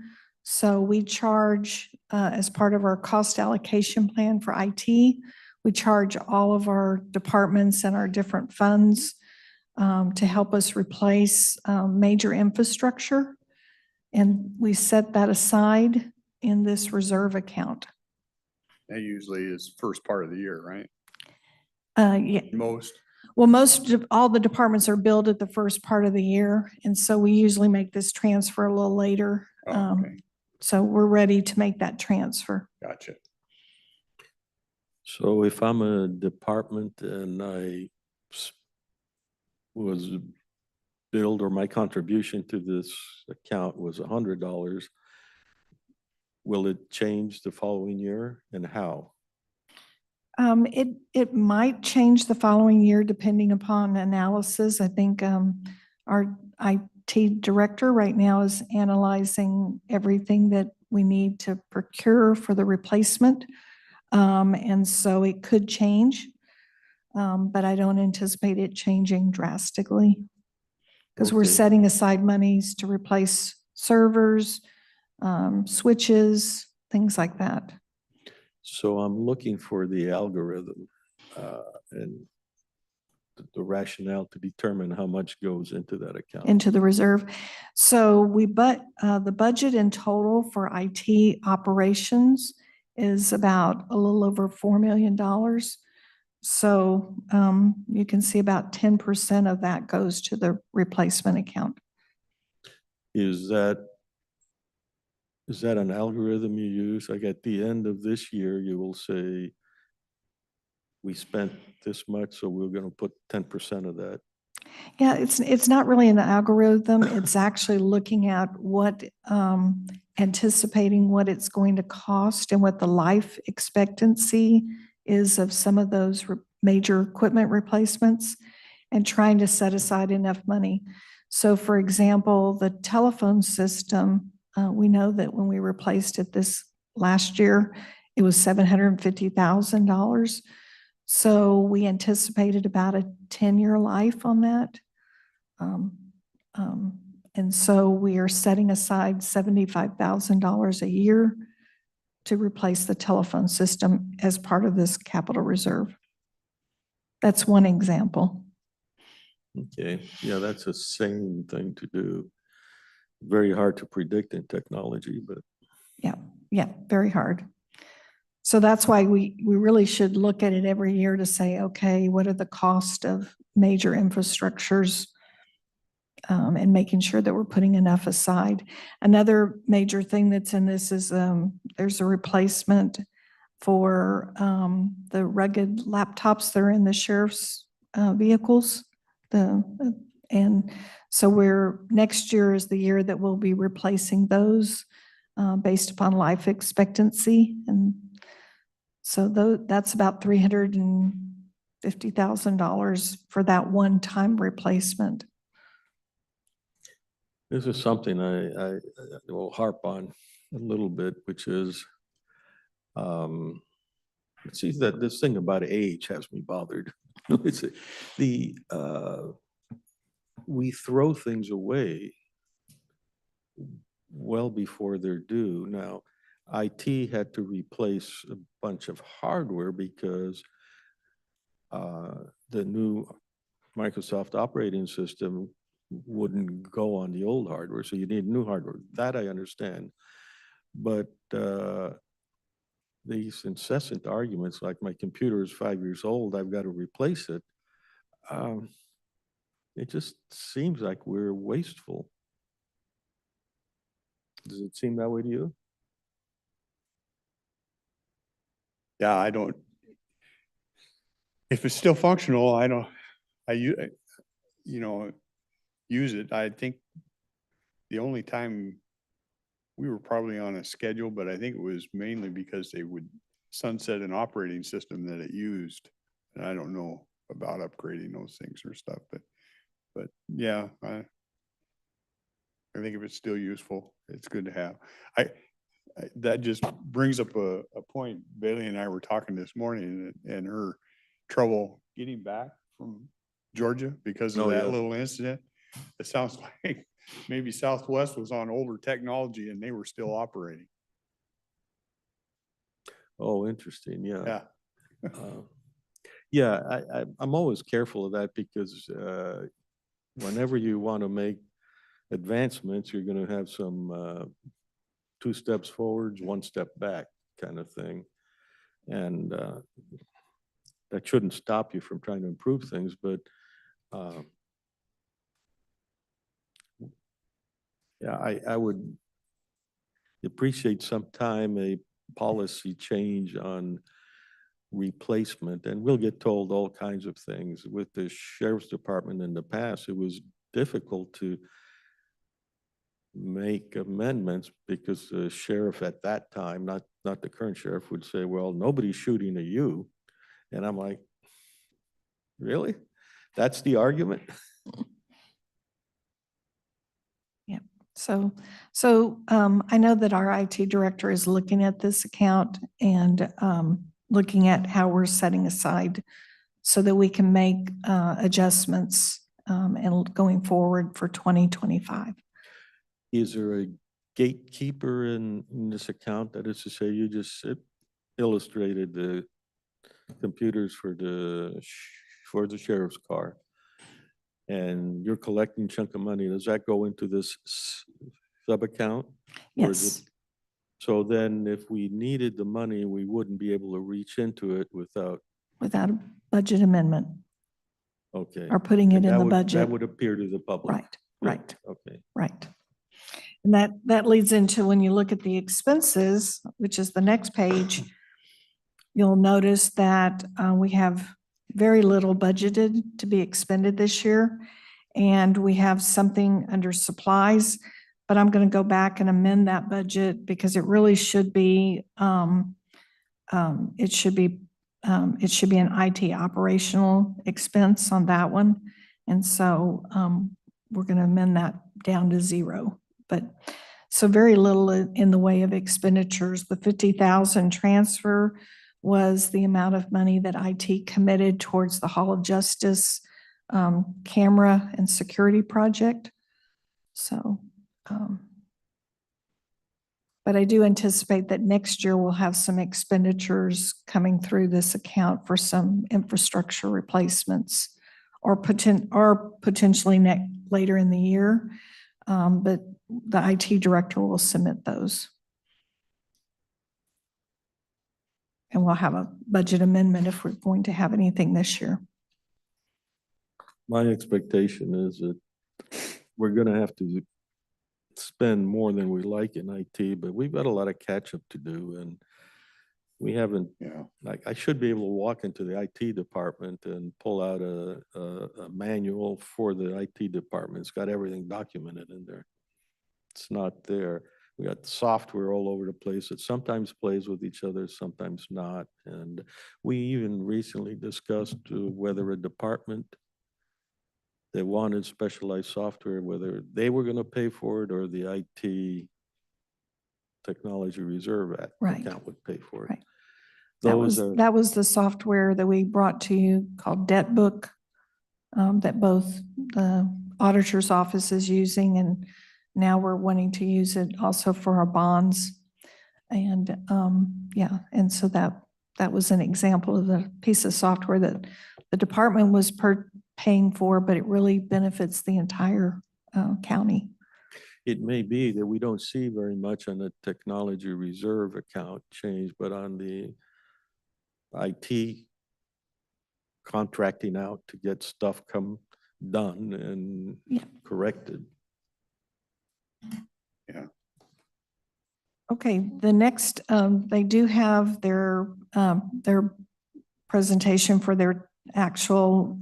So we charge, as part of our cost allocation plan for IT, we charge all of our departments and our different funds to help us replace major infrastructure. And we set that aside in this reserve account. That usually is first part of the year, right? Yeah, most? well, all the departments are billed at the first part of the year, and so we usually make this transfer a little later. Oh, okay, So we're ready to make that transfer. gotcha. So if I'm a department and was billed or my contribution to this account was $100, will it change the following year and how? It might change the following year depending upon analysis. I think our IT director right now is analyzing everything that we need to procure for the replacement. And so it could change, but I don't anticipate it changing drastically. Because we're Okay. setting aside monies to replace servers, switches, things like that. So I'm looking for the algorithm and the rationale to determine how much goes into that account. Into the reserve. So the budget in total for IT operations is about a little over $4 million. So you can see about 10% of that goes to the replacement account. Is that an algorithm you use? Like at the end of this year, you will say, we spent this much, so we're going to put 10% of that. Yeah, it's not really an algorithm. It's actually looking at what, anticipating what it's going to cost and what the life expectancy is of some of those major equipment replacements and trying to set aside enough money. So for example, the telephone system, we know that when we replaced it this last year, it was $750,000. So we anticipated about a 10-year life on that. And so we are setting aside $75,000 a year to replace the telephone system as part of this capital reserve. That's one example. Okay, yeah, that's a sane thing to do. Very hard to predict in technology, but Yeah, very hard. So that's why we really should look at it every year to say, okay, what are the cost of major infrastructures? And making sure that we're putting enough aside. Another major thing that's in this is there's a replacement for the rugged laptops that are in the sheriff's vehicles. And so next year is the year that we'll be replacing those based upon life expectancy. And so that's about $350,000 for that one-time replacement. this is something I will harp on a little bit, which is, see that this thing about age has me bothered. It's we throw things away well before they're due. Now, IT had to replace a bunch of hardware because the new Microsoft operating system wouldn't go on the old hardware, so you need new hardware. That I understand. But these incessant arguments like my computer is 5 years old, I've got to replace it. It just seems like we're wasteful. Does it seem that way to you? Yeah, I don't, if it's still functional, use it. I think the only time we were probably on a schedule, but I think it was mainly because they would sunset an operating system that it used. And I don't know about upgrading those things or stuff, but yeah, I think if it's still useful, it's good to have. That just brings up a point. Bailey and I were talking this morning and her trouble getting back from Georgia because of that little incident. It sounds like maybe Southwest was on older technology and they were still operating. Oh, interesting. Yeah. Yeah. I'm always careful of that because whenever you want to make advancements, you're going to have some 2 steps forwards, 1 step back kind of thing. And that shouldn't stop you from trying to improve things, but yeah, I would appreciate sometime a policy change on replacement, and we'll get told all kinds of things. With the sheriff's department in the past, it was difficult to make amendments because the sheriff at that time, not the current sheriff, would say, well, nobody's shooting at you. And I'm like, really? That's the argument? So I know that our IT director is looking at this account and looking at how we're setting aside so that we can make adjustments and going forward for 2025. Is there a gatekeeper in this account? That is to say, you just illustrated the computers for the sheriff's car, and you're collecting chunk of money. Does that go into this sub account? Yes, So then if we needed the money, we wouldn't be able to reach into it without, without a budget amendment okay. or putting it And in that the would- budget. That would appear to the public. Right, Good. right, Okay. right. And that leads into when you look at the expenses, which is the next page, you'll notice that we have very little budgeted to be expended this year. And we have something under supplies, but I'm going to go back and amend that budget because it really should be, it should be an IT operational expense on that one. And so we're going to amend that down to 0. But so very little in the way of expenditures. The 50,000 transfer was the amount of money that IT committed towards the Hall of Justice camera and security project. So, but I do anticipate that next year we'll have some expenditures coming through this account for some infrastructure replacements or potentially later in the year. But the IT director will submit those. And we'll have a budget amendment if we're going to have anything this year. My expectation is that we're gonna have to spend more than we like in IT, but we've got a lot of catch up to do, and we haven't, Yeah. like, I should be able to walk into the IT department and pull out a manual for the IT department. It's got everything documented in there. It's not there. We got software all over the place that sometimes plays with each other, sometimes not. And we even recently discussed whether a department that wanted specialized software, whether they were going to pay for it or the IT Technology Reserve Act Right. account would pay for it. Right. Those are, That was the software that we brought to you called Debt Book, that both the auditor's office is using, and now we're wanting to use it also for our bonds. And yeah, and so that was an example of the piece of software that the department was paying for, but it really benefits the entire county. it may be that we don't see very much on the Technology Reserve account change, but on the IT contracting out to get stuff done and Yeah. corrected. Okay, the next, they do have their presentation for their actual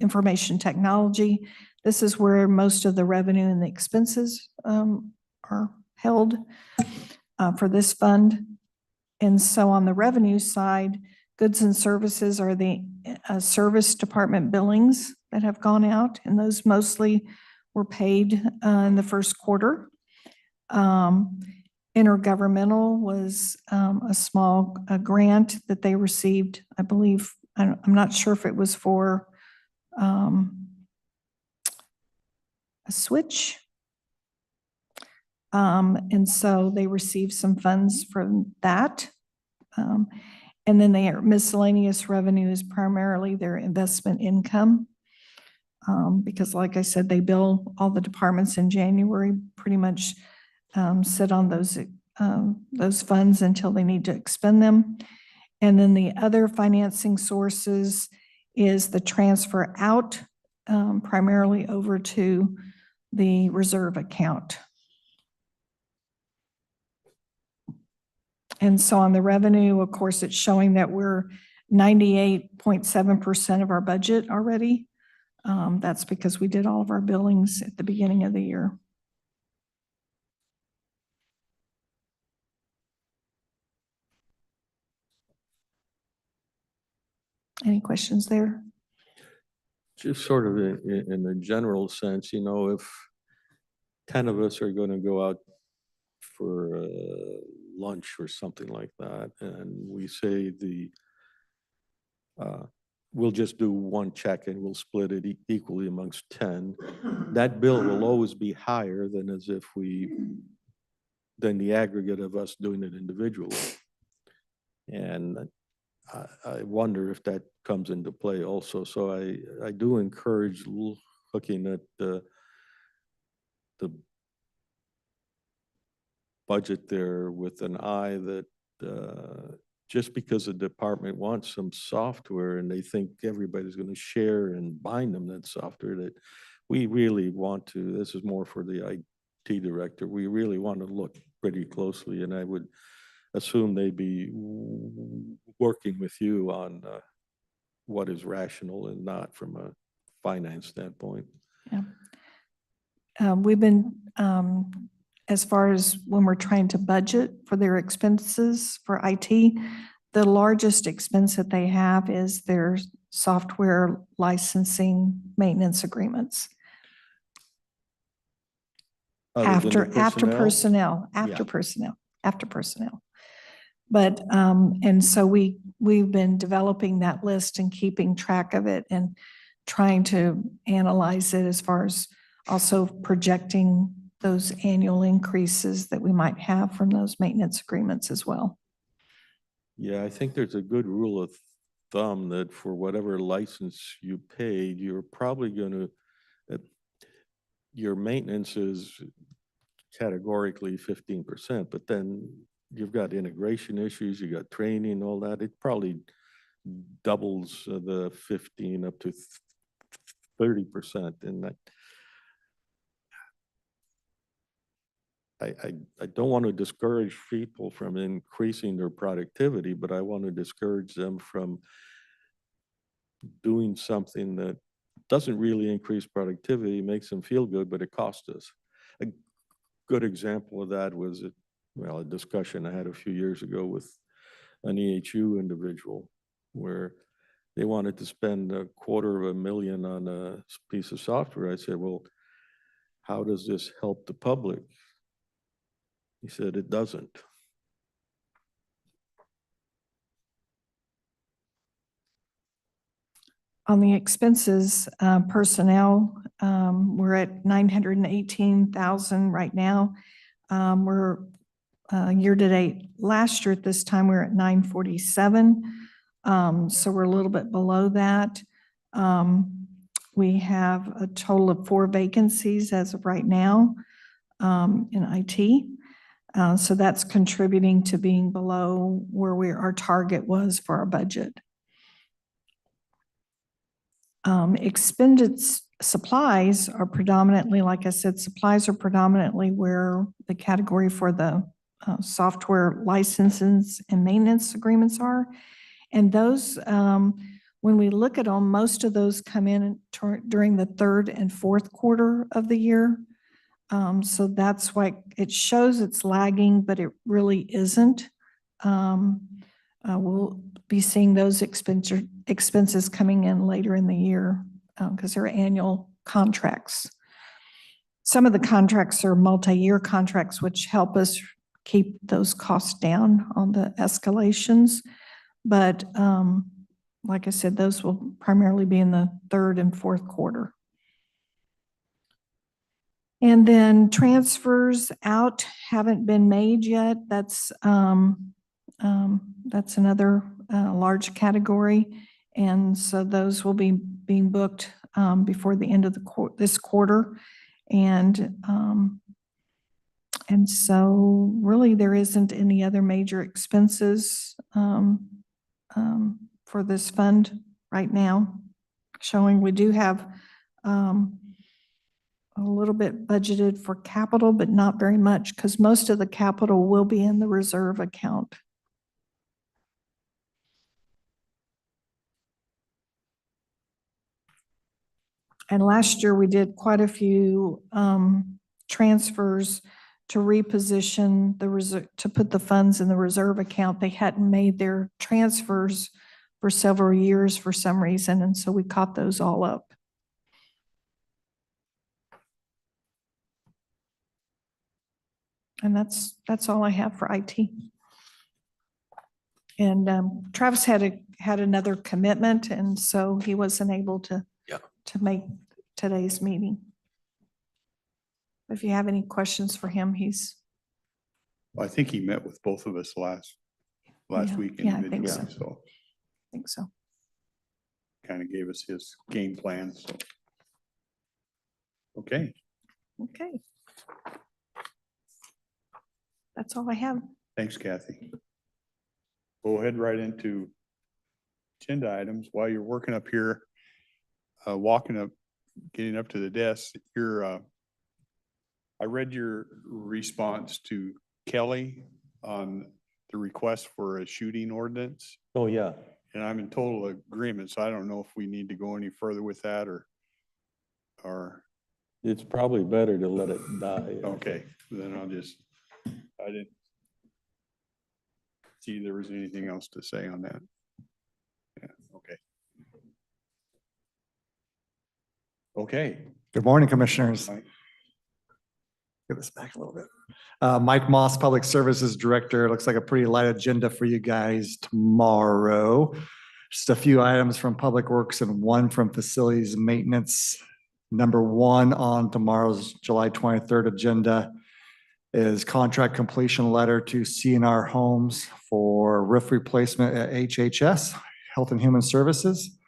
information technology. This is where most of the revenue and the expenses are held for this fund. And so on the revenue side, goods and services are the service department billings that have gone out, and those mostly were paid in the first quarter. Intergovernmental was a small grant that they received, I believe. I'm not sure if it was for a switch. And so they received some funds from that. And then their miscellaneous revenue is primarily their investment income. Because like I said, they bill all the departments in January, pretty much sit on those funds until they need to expend them. And then the other financing sources is the transfer out primarily over to the reserve account. And so on the revenue, of course, it's showing that we're 98.7% of our budget already. That's because we did all of our billings at the beginning of the year. Any questions there? Just sort of in a general sense, you know, if 10 of us are going to go out for lunch or something like that, and we say we'll just do one check and we'll split it equally amongst 10, that bill will always be higher than than the aggregate of us doing it individually. And I wonder if that comes into play also. So I do encourage looking at the budget there with an eye that just because the department wants some software and they think everybody's going to share and bind them that software, that we really want to, this is more for the IT director, we really want to look pretty closely, and I would assume they'd be working with you on what is rational and not from a finance standpoint. Yeah. We've been, as far as when we're trying to budget for their expenses for IT, the largest expense that they have is their software licensing maintenance agreements. After personnel. But, and so we've been developing that list and keeping track of it and trying to analyze it as far as also projecting those annual increases that we might have from those maintenance agreements as well. Yeah, I think there's a good rule of thumb that for whatever license you paid, you're probably going to, your maintenance is categorically 15%, but then you've got integration issues, you got training, all that. It probably doubles the 15 up to 30%. And that, I don't want to discourage people from increasing their productivity, but I want to discourage them from doing something that doesn't really increase productivity, makes them feel good, but it costs us. A good example of that was a discussion I had a few years ago with an EHU individual where they wanted to spend $250,000 on a piece of software. I said, well, how does this help the public? He said, it doesn't. On the expenses, personnel, we're at 918,000 right now. We're year-to-date. Last year at this time, we were at 947. So we're a little bit below that. We have a total of 4 vacancies as of right now in IT. So that's contributing to being below where our target was for our budget. Expended supplies are predominantly, like I said, supplies are predominantly where the category for the software licenses and maintenance agreements are. And those, when we look at them, most of those come in during the 3rd and 4th quarter of the year. So that's why it shows it's lagging, but it really isn't. We'll be seeing those expenses coming in later in the year because they're annual contracts. Some of the contracts are multi-year contracts, which help us keep those costs down on the escalations. But like I said, those will primarily be in the 3rd and 4th quarter. And then transfers out haven't been made yet. That's another large category. And so those will be being booked before the end of this quarter. And so really there isn't any other major expenses for this fund right now, showing we do have a little bit budgeted for capital, but not very much because most of the capital will be in the reserve account. And last year, we did quite a few transfers to reposition the reserve, to put the funds in the reserve account. They hadn't made their transfers for several years for some reason, and so we caught those all up. And that's all I have for IT. And Travis had another commitment, and so he wasn't able to make today's meeting. If you have any questions for him, I think he met with both of us last Yeah, week yeah, I think individually, so. so I think so. kind of gave us his game plan, so. Okay, Okay. That's all I have. thanks, Kathy. We'll head right into agenda items. While you're working up here, walking up, getting up to the desk, I read your response to Kelly on the request for a shooting ordinance, Oh, yeah. and I'm in total agreement, so I don't know if we need to go any further with that or It's probably better to let it die. okay, then I didn't see there was anything else to say on that. Yeah, okay. Okay. Good morning, Commissioners. Mike. Get this back a little bit. Mike Moss, Public Services Director. Looks like a pretty light agenda for you guys tomorrow. Just a few items from Public Works and one from Facilities Maintenance. Number one on tomorrow's July 23rd agenda is contract completion letter to CNR Homes for roof replacement at HHS, Health and Human Services.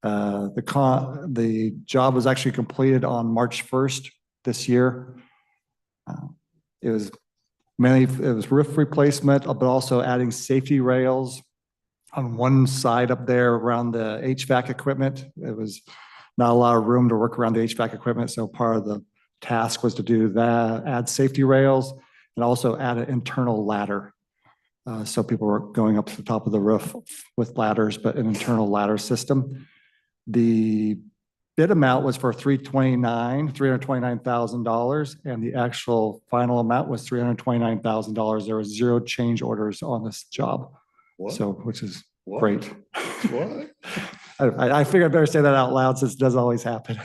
The job was actually completed on March 1st this year. It was roof replacement, but also adding safety rails on one side up there around the HVAC equipment. It was not a lot of room to work around the HVAC equipment, so part of the task was to do that, add safety rails, and also add an internal ladder. So people were going up to the top of the roof with ladders, but an internal ladder system. The bid amount was for $329,000, and the actual final amount was $329,000. There was 0 change orders on this job. What? So, which is What? great. What? I figured I'd better say that out loud since it doesn't always happen.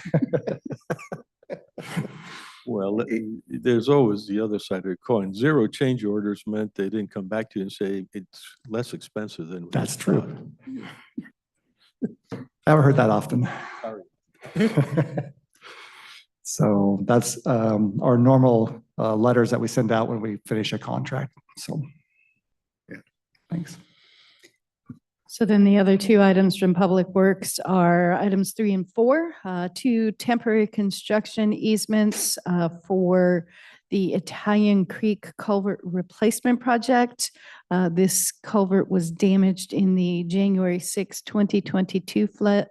Well, there's always the other side of the coin. 0 change orders meant they didn't come back to you and say it's less expensive than. we That's thought. true. I haven't heard that often. Sorry. So that's our normal letters that we send out when we finish a contract. So, Yeah. Thanks. So then the other 2 items from Public Works are items 3 and 4, 2 temporary construction easements for the Italian Creek Culvert Replacement Project. This culvert was damaged in the January 6, 2022 flood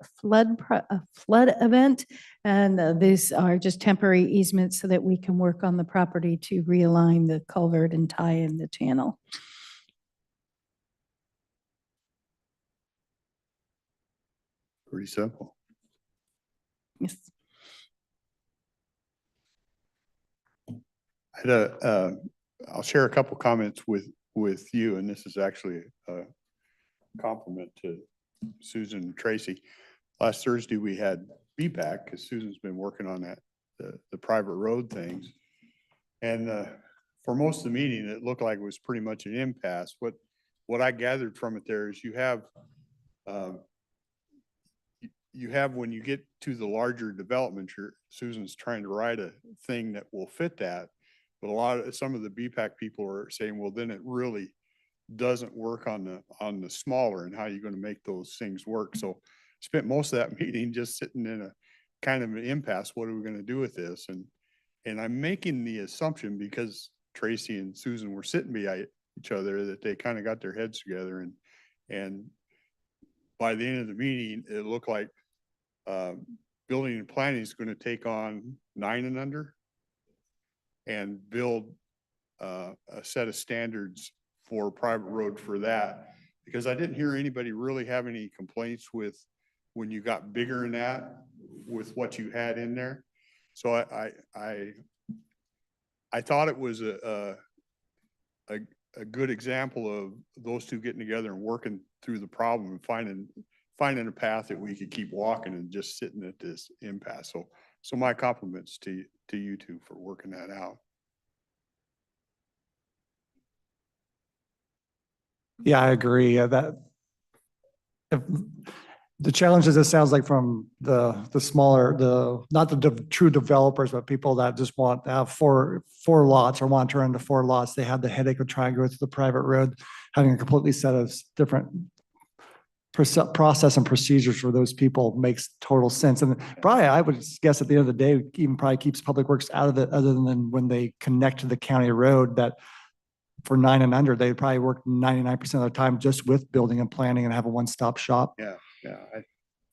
event. And these are just temporary easements so that we can work on the property to realign the culvert and tie in the channel. Pretty simple. Yes. I had I'll share a couple comments with you, and this is actually a compliment to Susan and Tracy. Last Thursday, we had feedback because Susan's been working on that, the private road things. And for most of the meeting, it looked like it was pretty much an impasse. What I gathered from it there is you have, when you get to the larger development, Susan's trying to write a thing that will fit that. But some of the BPAC people are saying, well, then it really doesn't work on the smaller, and how you're going to make those things work. So spent most of that meeting just sitting in a kind of an impasse. What are we going to do with this? And I'm making the assumption, because Tracy and Susan were sitting by each other, that they kind of got their heads together and by the end of the meeting, it looked like building and planning is going to take on 9 and under and build a set of standards for private road for that. Because I didn't hear anybody really have any complaints with when you got bigger than that with what you had in there. So I thought it was a good example of those two getting together and working through the problem and finding a path that we could keep walking and just sitting at this impasse. So my compliments to you two for working that out. Yeah, I agree. That if, the challenges, it sounds like from the smaller, not the true developers, but people that just want to have four lots or want to turn into 4 lots, they have the headache of trying to go through the private road, having a completely set of different process and procedures for those people makes total sense. And probably, I would guess at the end of the day, even probably keeps Public Works out of it, other than when they connect to the county road, that for 9 and under, they probably work 99% of the time just with building and planning and have a one-stop shop. Yeah,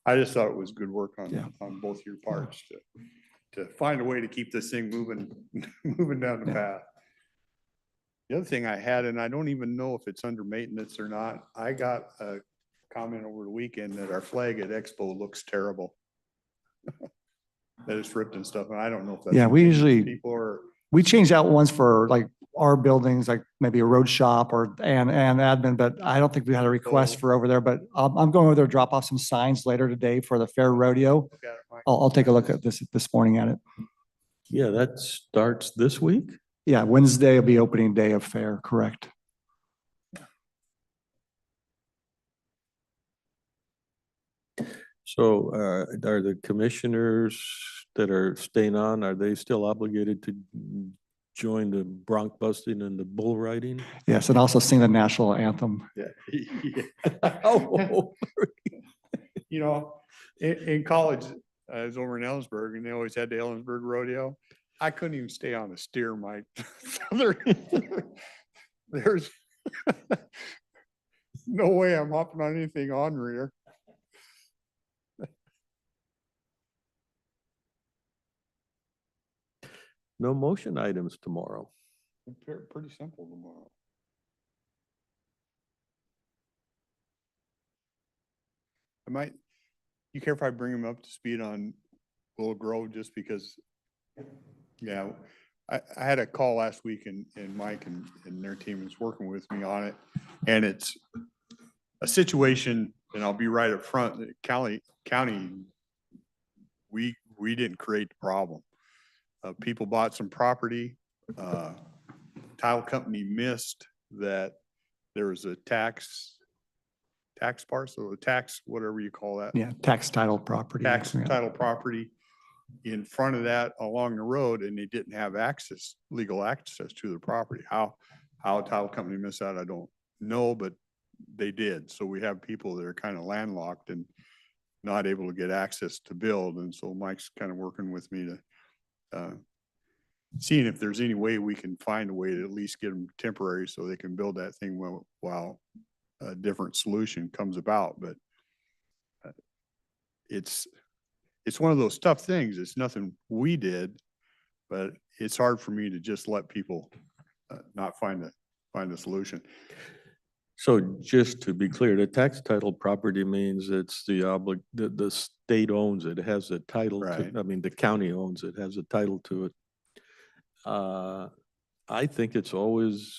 I just thought it was good work Yeah. on both your parts to find a way to keep this thing moving, moving down the Yeah. path. The other thing I had, and I don't even know if it's under maintenance or not, I got a comment over the weekend that our flag at Expo looks terrible. That it's ripped and stuff, and I don't know if that's. Yeah, we maintenance usually- People are, We change out ones for like our buildings, like maybe a road shop and admin, but I don't think we had a request Oh. for over there, but I'm going over there to drop off some signs later today for the fair rodeo. look at it, Mike. I'll take a look at this morning at it. Yeah, that starts this week? Yeah, Wednesday will be opening day of fair, correct? So are the commissioners that are staying on, are they still obligated to join the bronc busting and the bull riding? Yes, and also sing the national anthem. Yeah. Oh, You know, in college, I was over in Ellensburg and they always had the Ellensburg rodeo. I couldn't even stay on a steer, Mike. There's no way I'm hopping on anything on rear. no motion items tomorrow. Pretty simple tomorrow. You care if I bring him up to speed on Willow Grove just because? Yeah, I had a call last week and Mike and their team is working with me on it. And it's a situation, and I'll be right up front, that County, we didn't create the problem. People bought some property. Title company missed that there was a tax parcel, a tax, whatever you call that. Yeah, tax title property. Tax Yeah. title property in front of that along the road, and they didn't have legal access to the property. How a title company missed that, I don't know, but they did. So we have people that are kind of landlocked and not able to get access to build. And so Mike's kind of working with me to seeing if there's any way we can find a way to at least get them temporary so they can build that thing while a different solution comes about. But it's one of those tough things. It's nothing we did, but it's hard for me to just let people not find a solution. So just to be clear, the tax title property means it's the state owns it, has a title to, Right. I mean, the county owns it, has a title to it. I think it's always,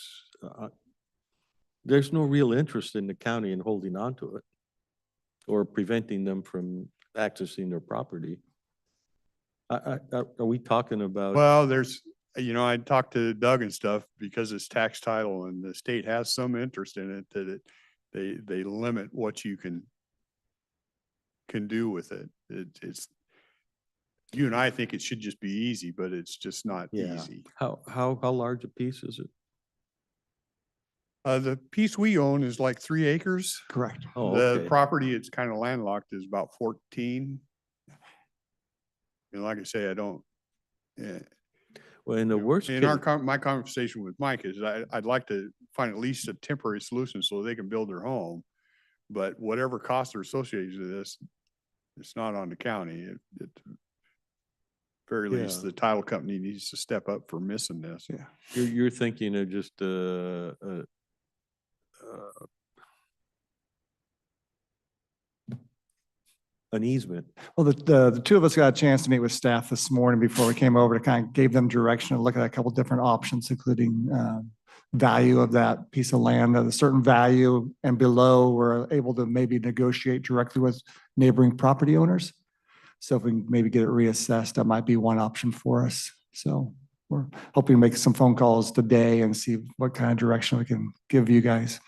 there's no real interest in the county in holding on to it or preventing them from accessing their property. Are we talking about? Well, I talked to Doug and stuff because it's tax title and the state has some interest in it, that they limit what you can do with it. It's, you and I think it should just be easy, but it's just not Yeah. easy. How large a piece is it? The piece we own is like 3 acres. Correct. Oh, The okay. property, it's kind of landlocked, is about 14. And like I say, I don't. Well, in the worst In case, my conversation with Mike is I'd like to find at least a temporary solution so they can build their home. But whatever costs are associated with this, it's not on the county. At the very least, Yeah. the title company needs to step up for missing this. Yeah. You're thinking of just, an easement. Well, the two of us got a chance to meet with staff this morning before we came over to kind of gave them direction and look at a couple different options, including value of that piece of land at a certain value, and below, we're able to maybe negotiate directly with neighboring property owners. So if we can maybe get it reassessed, that might be one option for us. So we're hoping to make some phone calls today and see what kind of direction we can give you guys.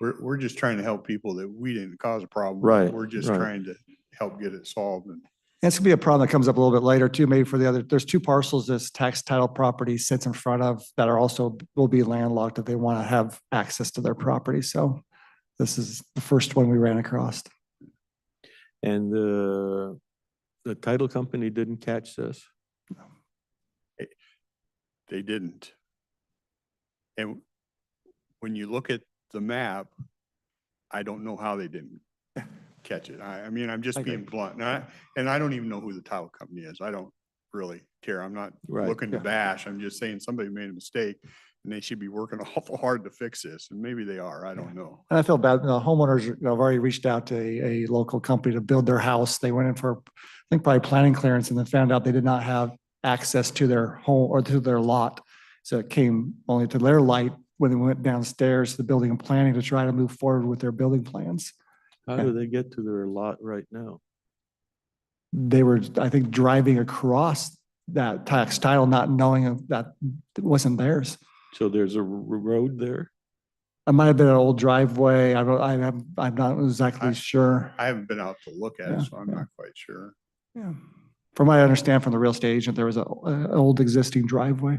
We're just trying to help people that we didn't cause a problem. Right, We're just right. trying to help get it solved. And And it's gonna be a problem that comes up a little bit later too, maybe for the other, there's two parcels this tax title property sits in front of that are also, will be landlocked if they want to have access to their property. So this is the first one we ran across. And the title company didn't catch this? they didn't. And when you look at the map, I don't know how they didn't catch it. I mean, I'm just being blunt. And I don't even know who the title company is. I don't really care. I'm not Right, looking to yeah. bash. I'm just saying somebody made a mistake and they should be working awful hard to fix this. And maybe they are. I don't know. And I feel bad, the homeowners have already reached out to a local company to build their house. They went in for, I think probably planning clearance, and then found out they did not have access to their home or to their lot. So it came only to their light when they went downstairs to the building and planning to try to move forward with their building plans. How do they get to their lot right now? They were, I think, driving across that tax title, not knowing that it wasn't theirs. So there's a road there? It might have been an old driveway. I'm not exactly sure. I haven't been out to look at Yeah, it, so I'm yeah. not quite sure. Yeah. From what I understand from the real estate agent, there was a old existing driveway.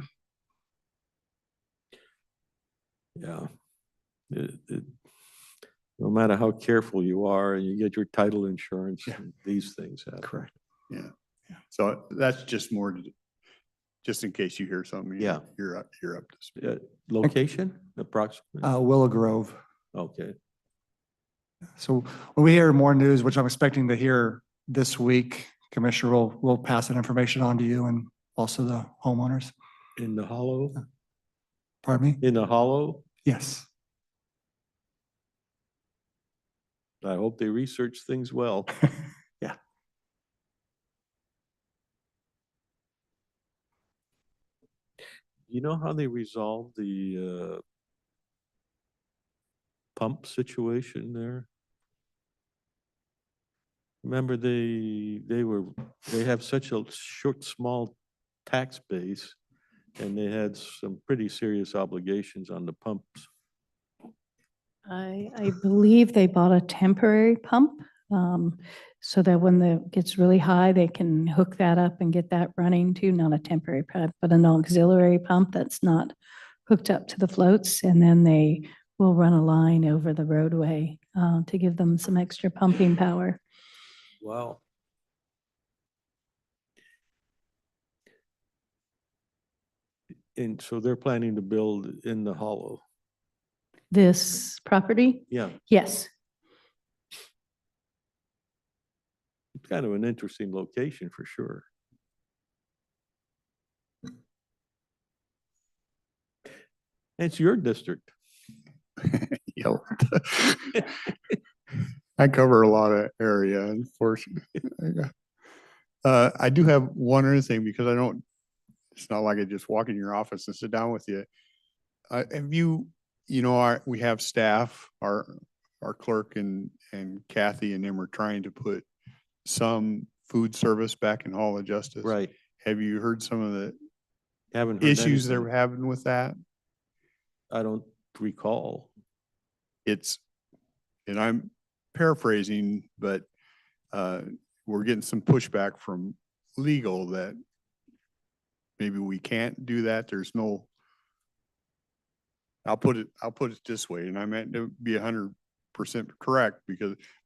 Yeah. No matter how careful you are and you get your title insurance, Yeah. these things happen. Correct. So that's just more, just in case you hear something. Yeah. You're up to speed. Location approximately? Willow Grove. Okay. So when we hear more news, which I'm expecting to hear this week, Commissioner will pass that information on to you and also the homeowners. In the hollow? Pardon me? In the hollow? Yes. I hope they research things well. Yeah. You know how they resolved the pump situation there? Remember, they have such a short, small tax base, and they had some pretty serious obligations on the pumps. I believe they bought a temporary pump, so that when it gets really high, they can hook that up and get that running too, not a temporary pump, but an auxiliary pump that's not hooked up to the floats. And then they will run a line over the roadway to give them some extra pumping power. Wow. And so they're planning to build in the hollow. This property? Yeah, Yes. it's kind of an interesting location for sure. It's your district. Yep. I cover a lot of area, unfortunately. I do have one other thing because it's not like I just walk in your office and sit down with you. Have you, we have staff, our clerk and Kathy and them are trying to put some food service back in Hall of Justice. Right. Have you heard some of the Haven't heard issues they're anything. having with that? I don't recall. And I'm paraphrasing, but we're getting some pushback from legal that maybe we can't do that. There's no, I'll put it this way, and I meant to be 100% correct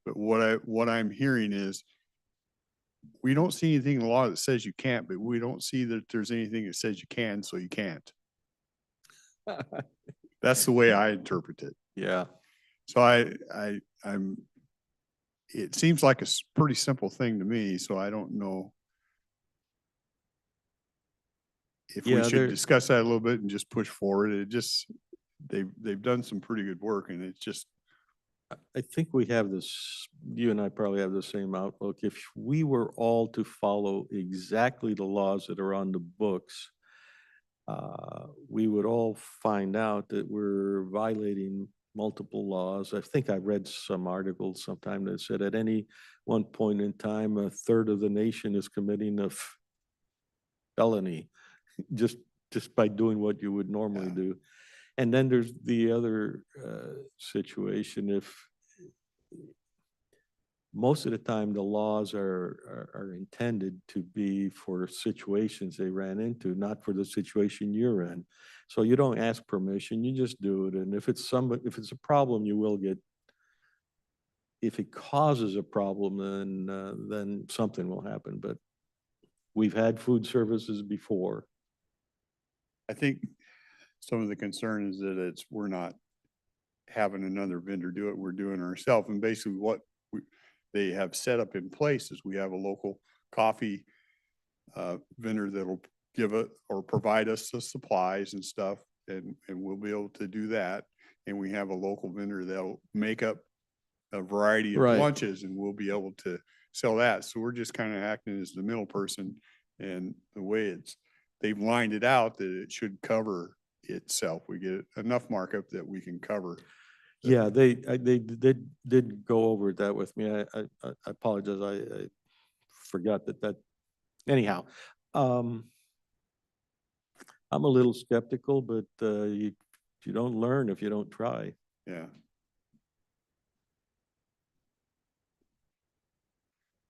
but what I'm hearing is we don't see anything in the law that says you can't, but we don't see that there's anything that says you can, so you can't. That's the way I interpret it. Yeah. So I it seems like a pretty simple thing to me, so I don't know if we Yeah, should there- discuss that a little bit and just push forward. It just, they've done some pretty good work, and it's just, I think we have this, you and I probably have the same outlook. If we were all to follow exactly the laws that are on the books, we would all find out that we're violating multiple laws. I think I read some articles sometime that said at any one point in time, a third of the nation is committing a felony just by doing what you would normally Yeah. do. And then there's the other situation, if most of the time the laws are intended to be for situations they ran into, not for the situation you're in. So you don't ask permission, you just do it. And if it's a problem, you will get, if it causes a problem, then something will happen. But we've had food services before. I think some of the concern is that we're not having another vendor do it, we're doing it ourselves. And basically what they have set up in place is we have a local coffee vendor that'll give it or provide us the supplies and stuff, and we'll be able to do that. And we have a local vendor that'll make up a variety of Right. lunches, and we'll be able to sell that. So we're just kind of acting as the middle person, and the way they've lined it out that it should cover itself. We get enough markup that we can cover. Yeah, they did go over that with me. I apologize. I forgot that, anyhow. I'm a little skeptical, but you don't learn if you don't try. Yeah.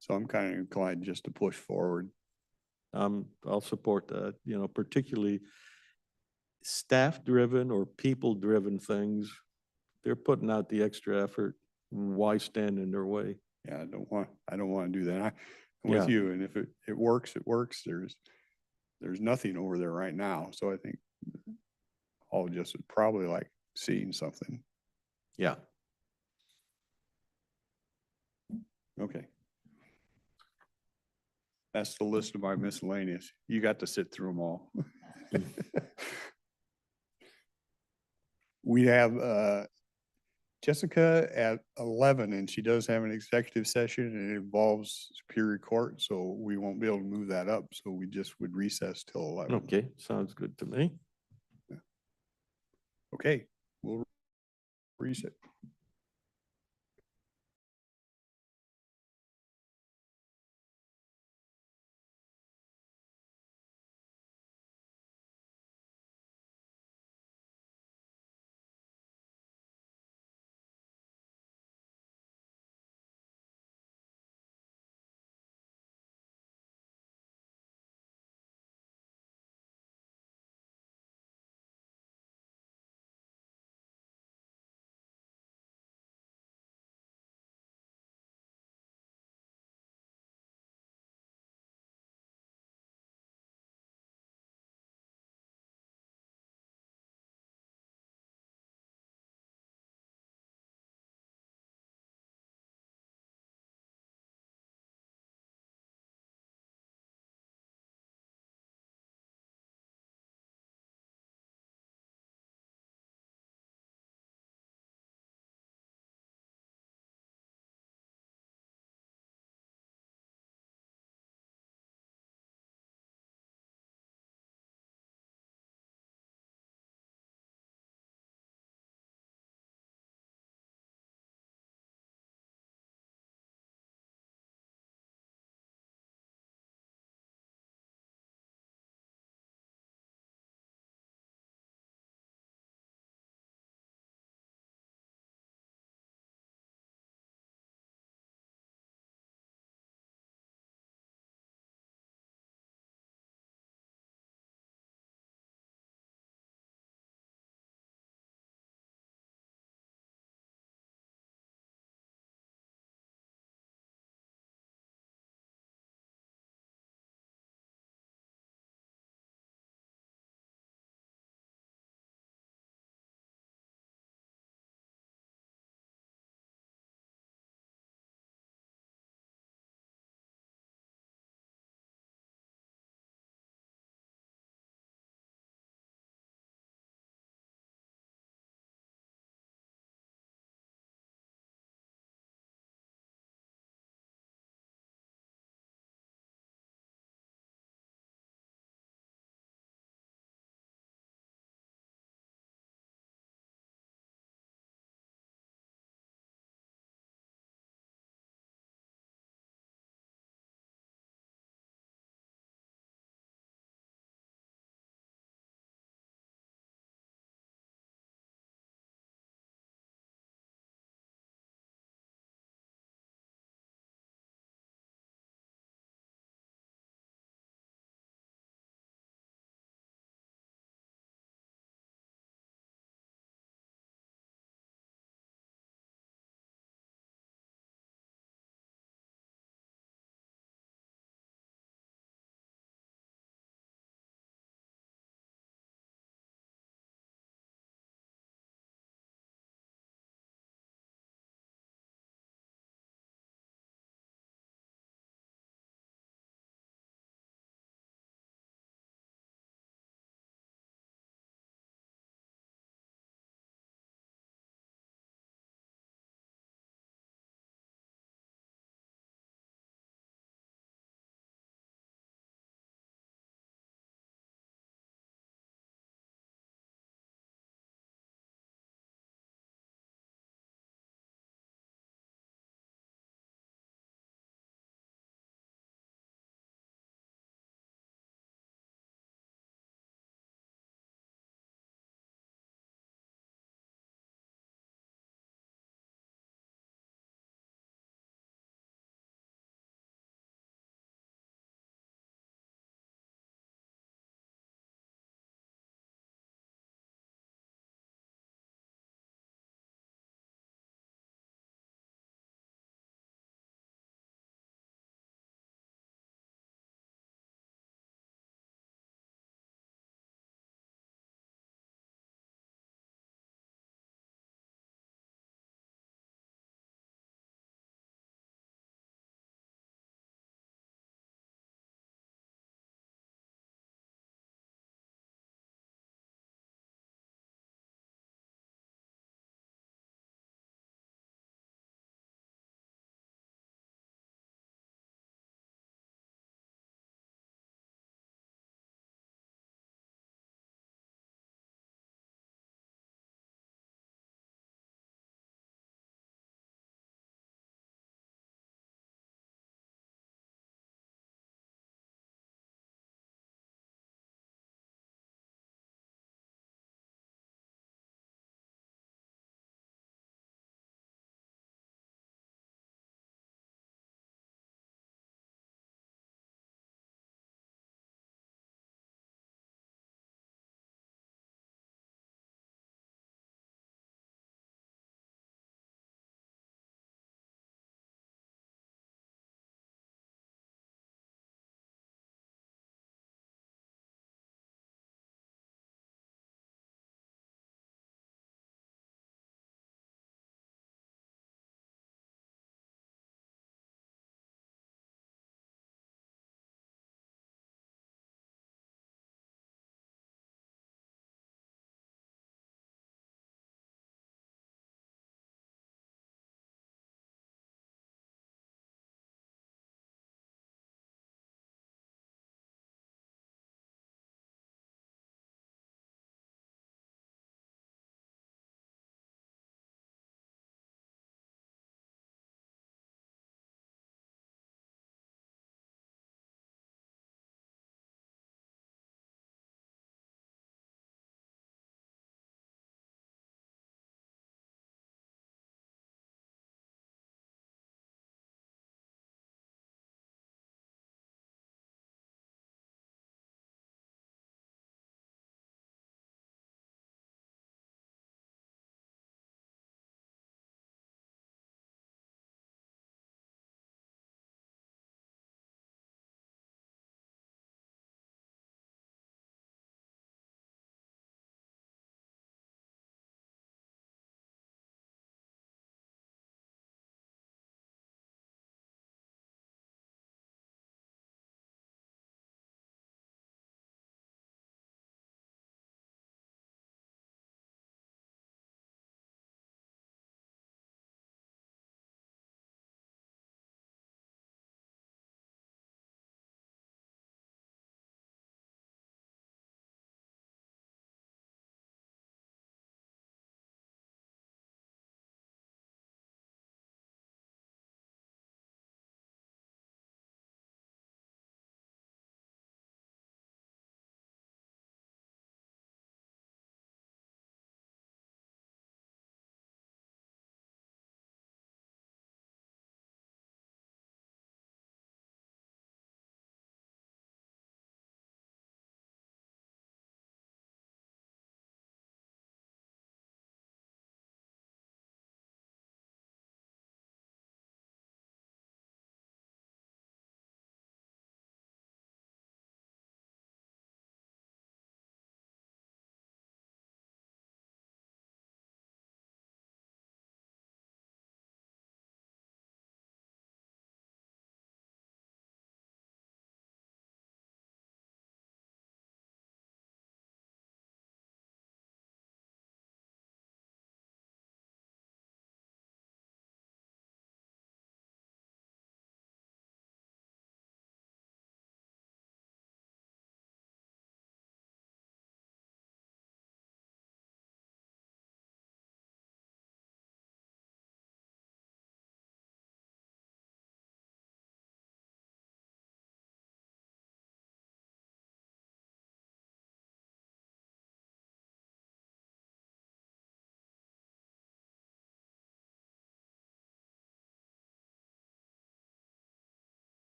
So I'm kind of inclined just to push forward. I'll support that, particularly staff-driven or people-driven things. They're putting out the extra effort. Why stand in their way? Yeah, I don't want to do that. I'm with Yeah. you. And if it works, it works. There's nothing over there right now. So I think all just would probably like seeing something. Yeah. Okay. That's the list of my miscellaneous. You got to sit through them all. We have Jessica at 11, and she does have an executive session, and it involves Superior Court, so we won't be able to move that up. So we just would recess till 11. Okay, sounds good to me. Okay, we'll reset.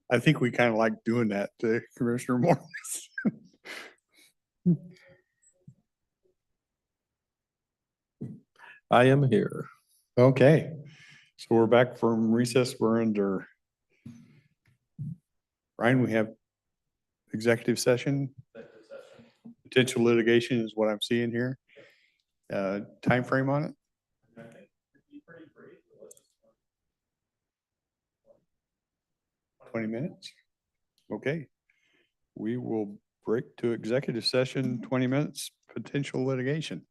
I think we kind of like doing that to Commissioner Morris. I am here. Okay, so we're back from recess. We're under. Ryan, we have executive session. Potential litigation is what I'm seeing here. Time frame on it? 20 minutes? Okay. We will break to executive session, 20 minutes, potential litigation.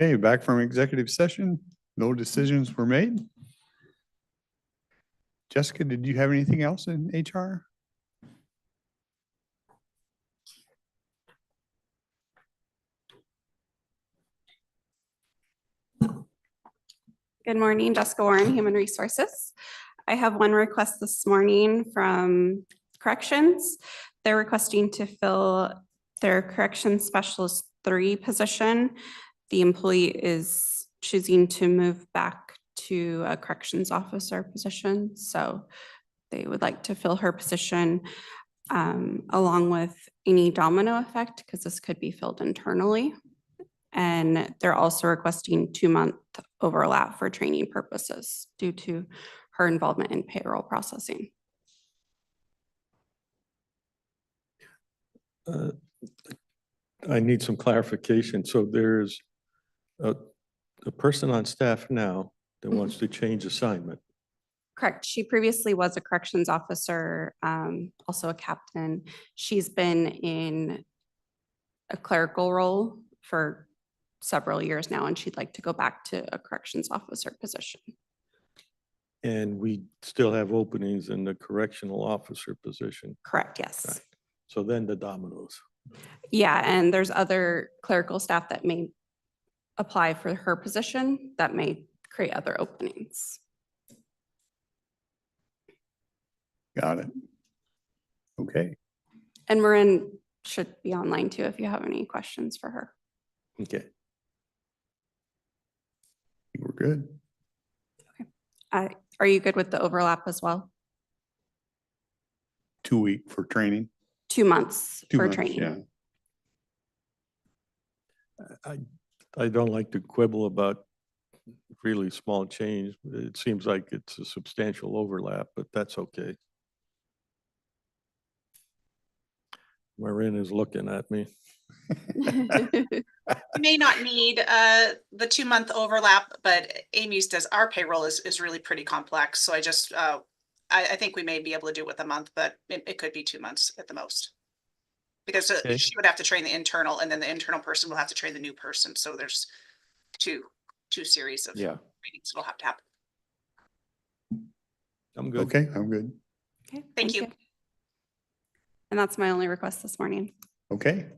Okay, back from executive session. No decisions were made. Jessica, did you have anything else in HR? Good morning, Jessica Warren, Human Resources. I have one request this morning from Corrections. They're requesting to fill their Corrections Specialist 3 position. The employee is choosing to move back to a Corrections Officer position, so they would like to fill her position along with any domino effect, because this could be filled internally. And they're also requesting 2-month overlap for training purposes due to her involvement in payroll processing. I need some clarification. So there's a person on staff now that wants to change assignment. Correct. She previously was a corrections officer, also a captain. She's been in a clerical role for several years now, and she'd like to go back to a corrections officer position. And we still have openings in the correctional officer position. Correct, yes. Right. So then the dominoes. Yeah, and there's other clerical staff that may apply for her position that may create other openings. Got it. Okay, And Marin should be online too if you have any questions for her. Okay. we're good. Are you good with the overlap as well? 2 week for training. 2 months 2 for months, training. yeah. I don't like to quibble about really small change. It seems like it's a substantial overlap, but that's okay. Marin is looking at me. You may not need the 2-month overlap, but Amy's does, our payroll is really pretty complex. So I just, I think we may be able to do it with a month, but it could be 2 months at the most. Because Okay. she would have to train the internal, and then the internal person will have to train the new person. So there's two series of Yeah, trainings that'll have to happen. I'm good. Okay, I'm good. Okay, Thank you. And that's my only request this morning. Okay.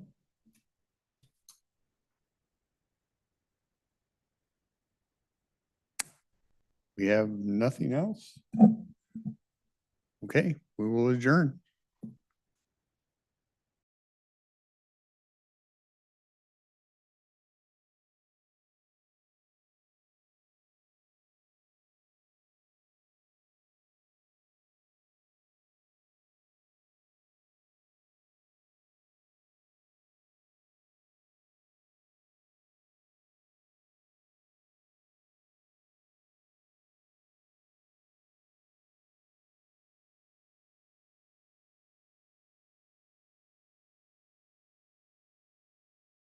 We have nothing else? Okay, we will adjourn.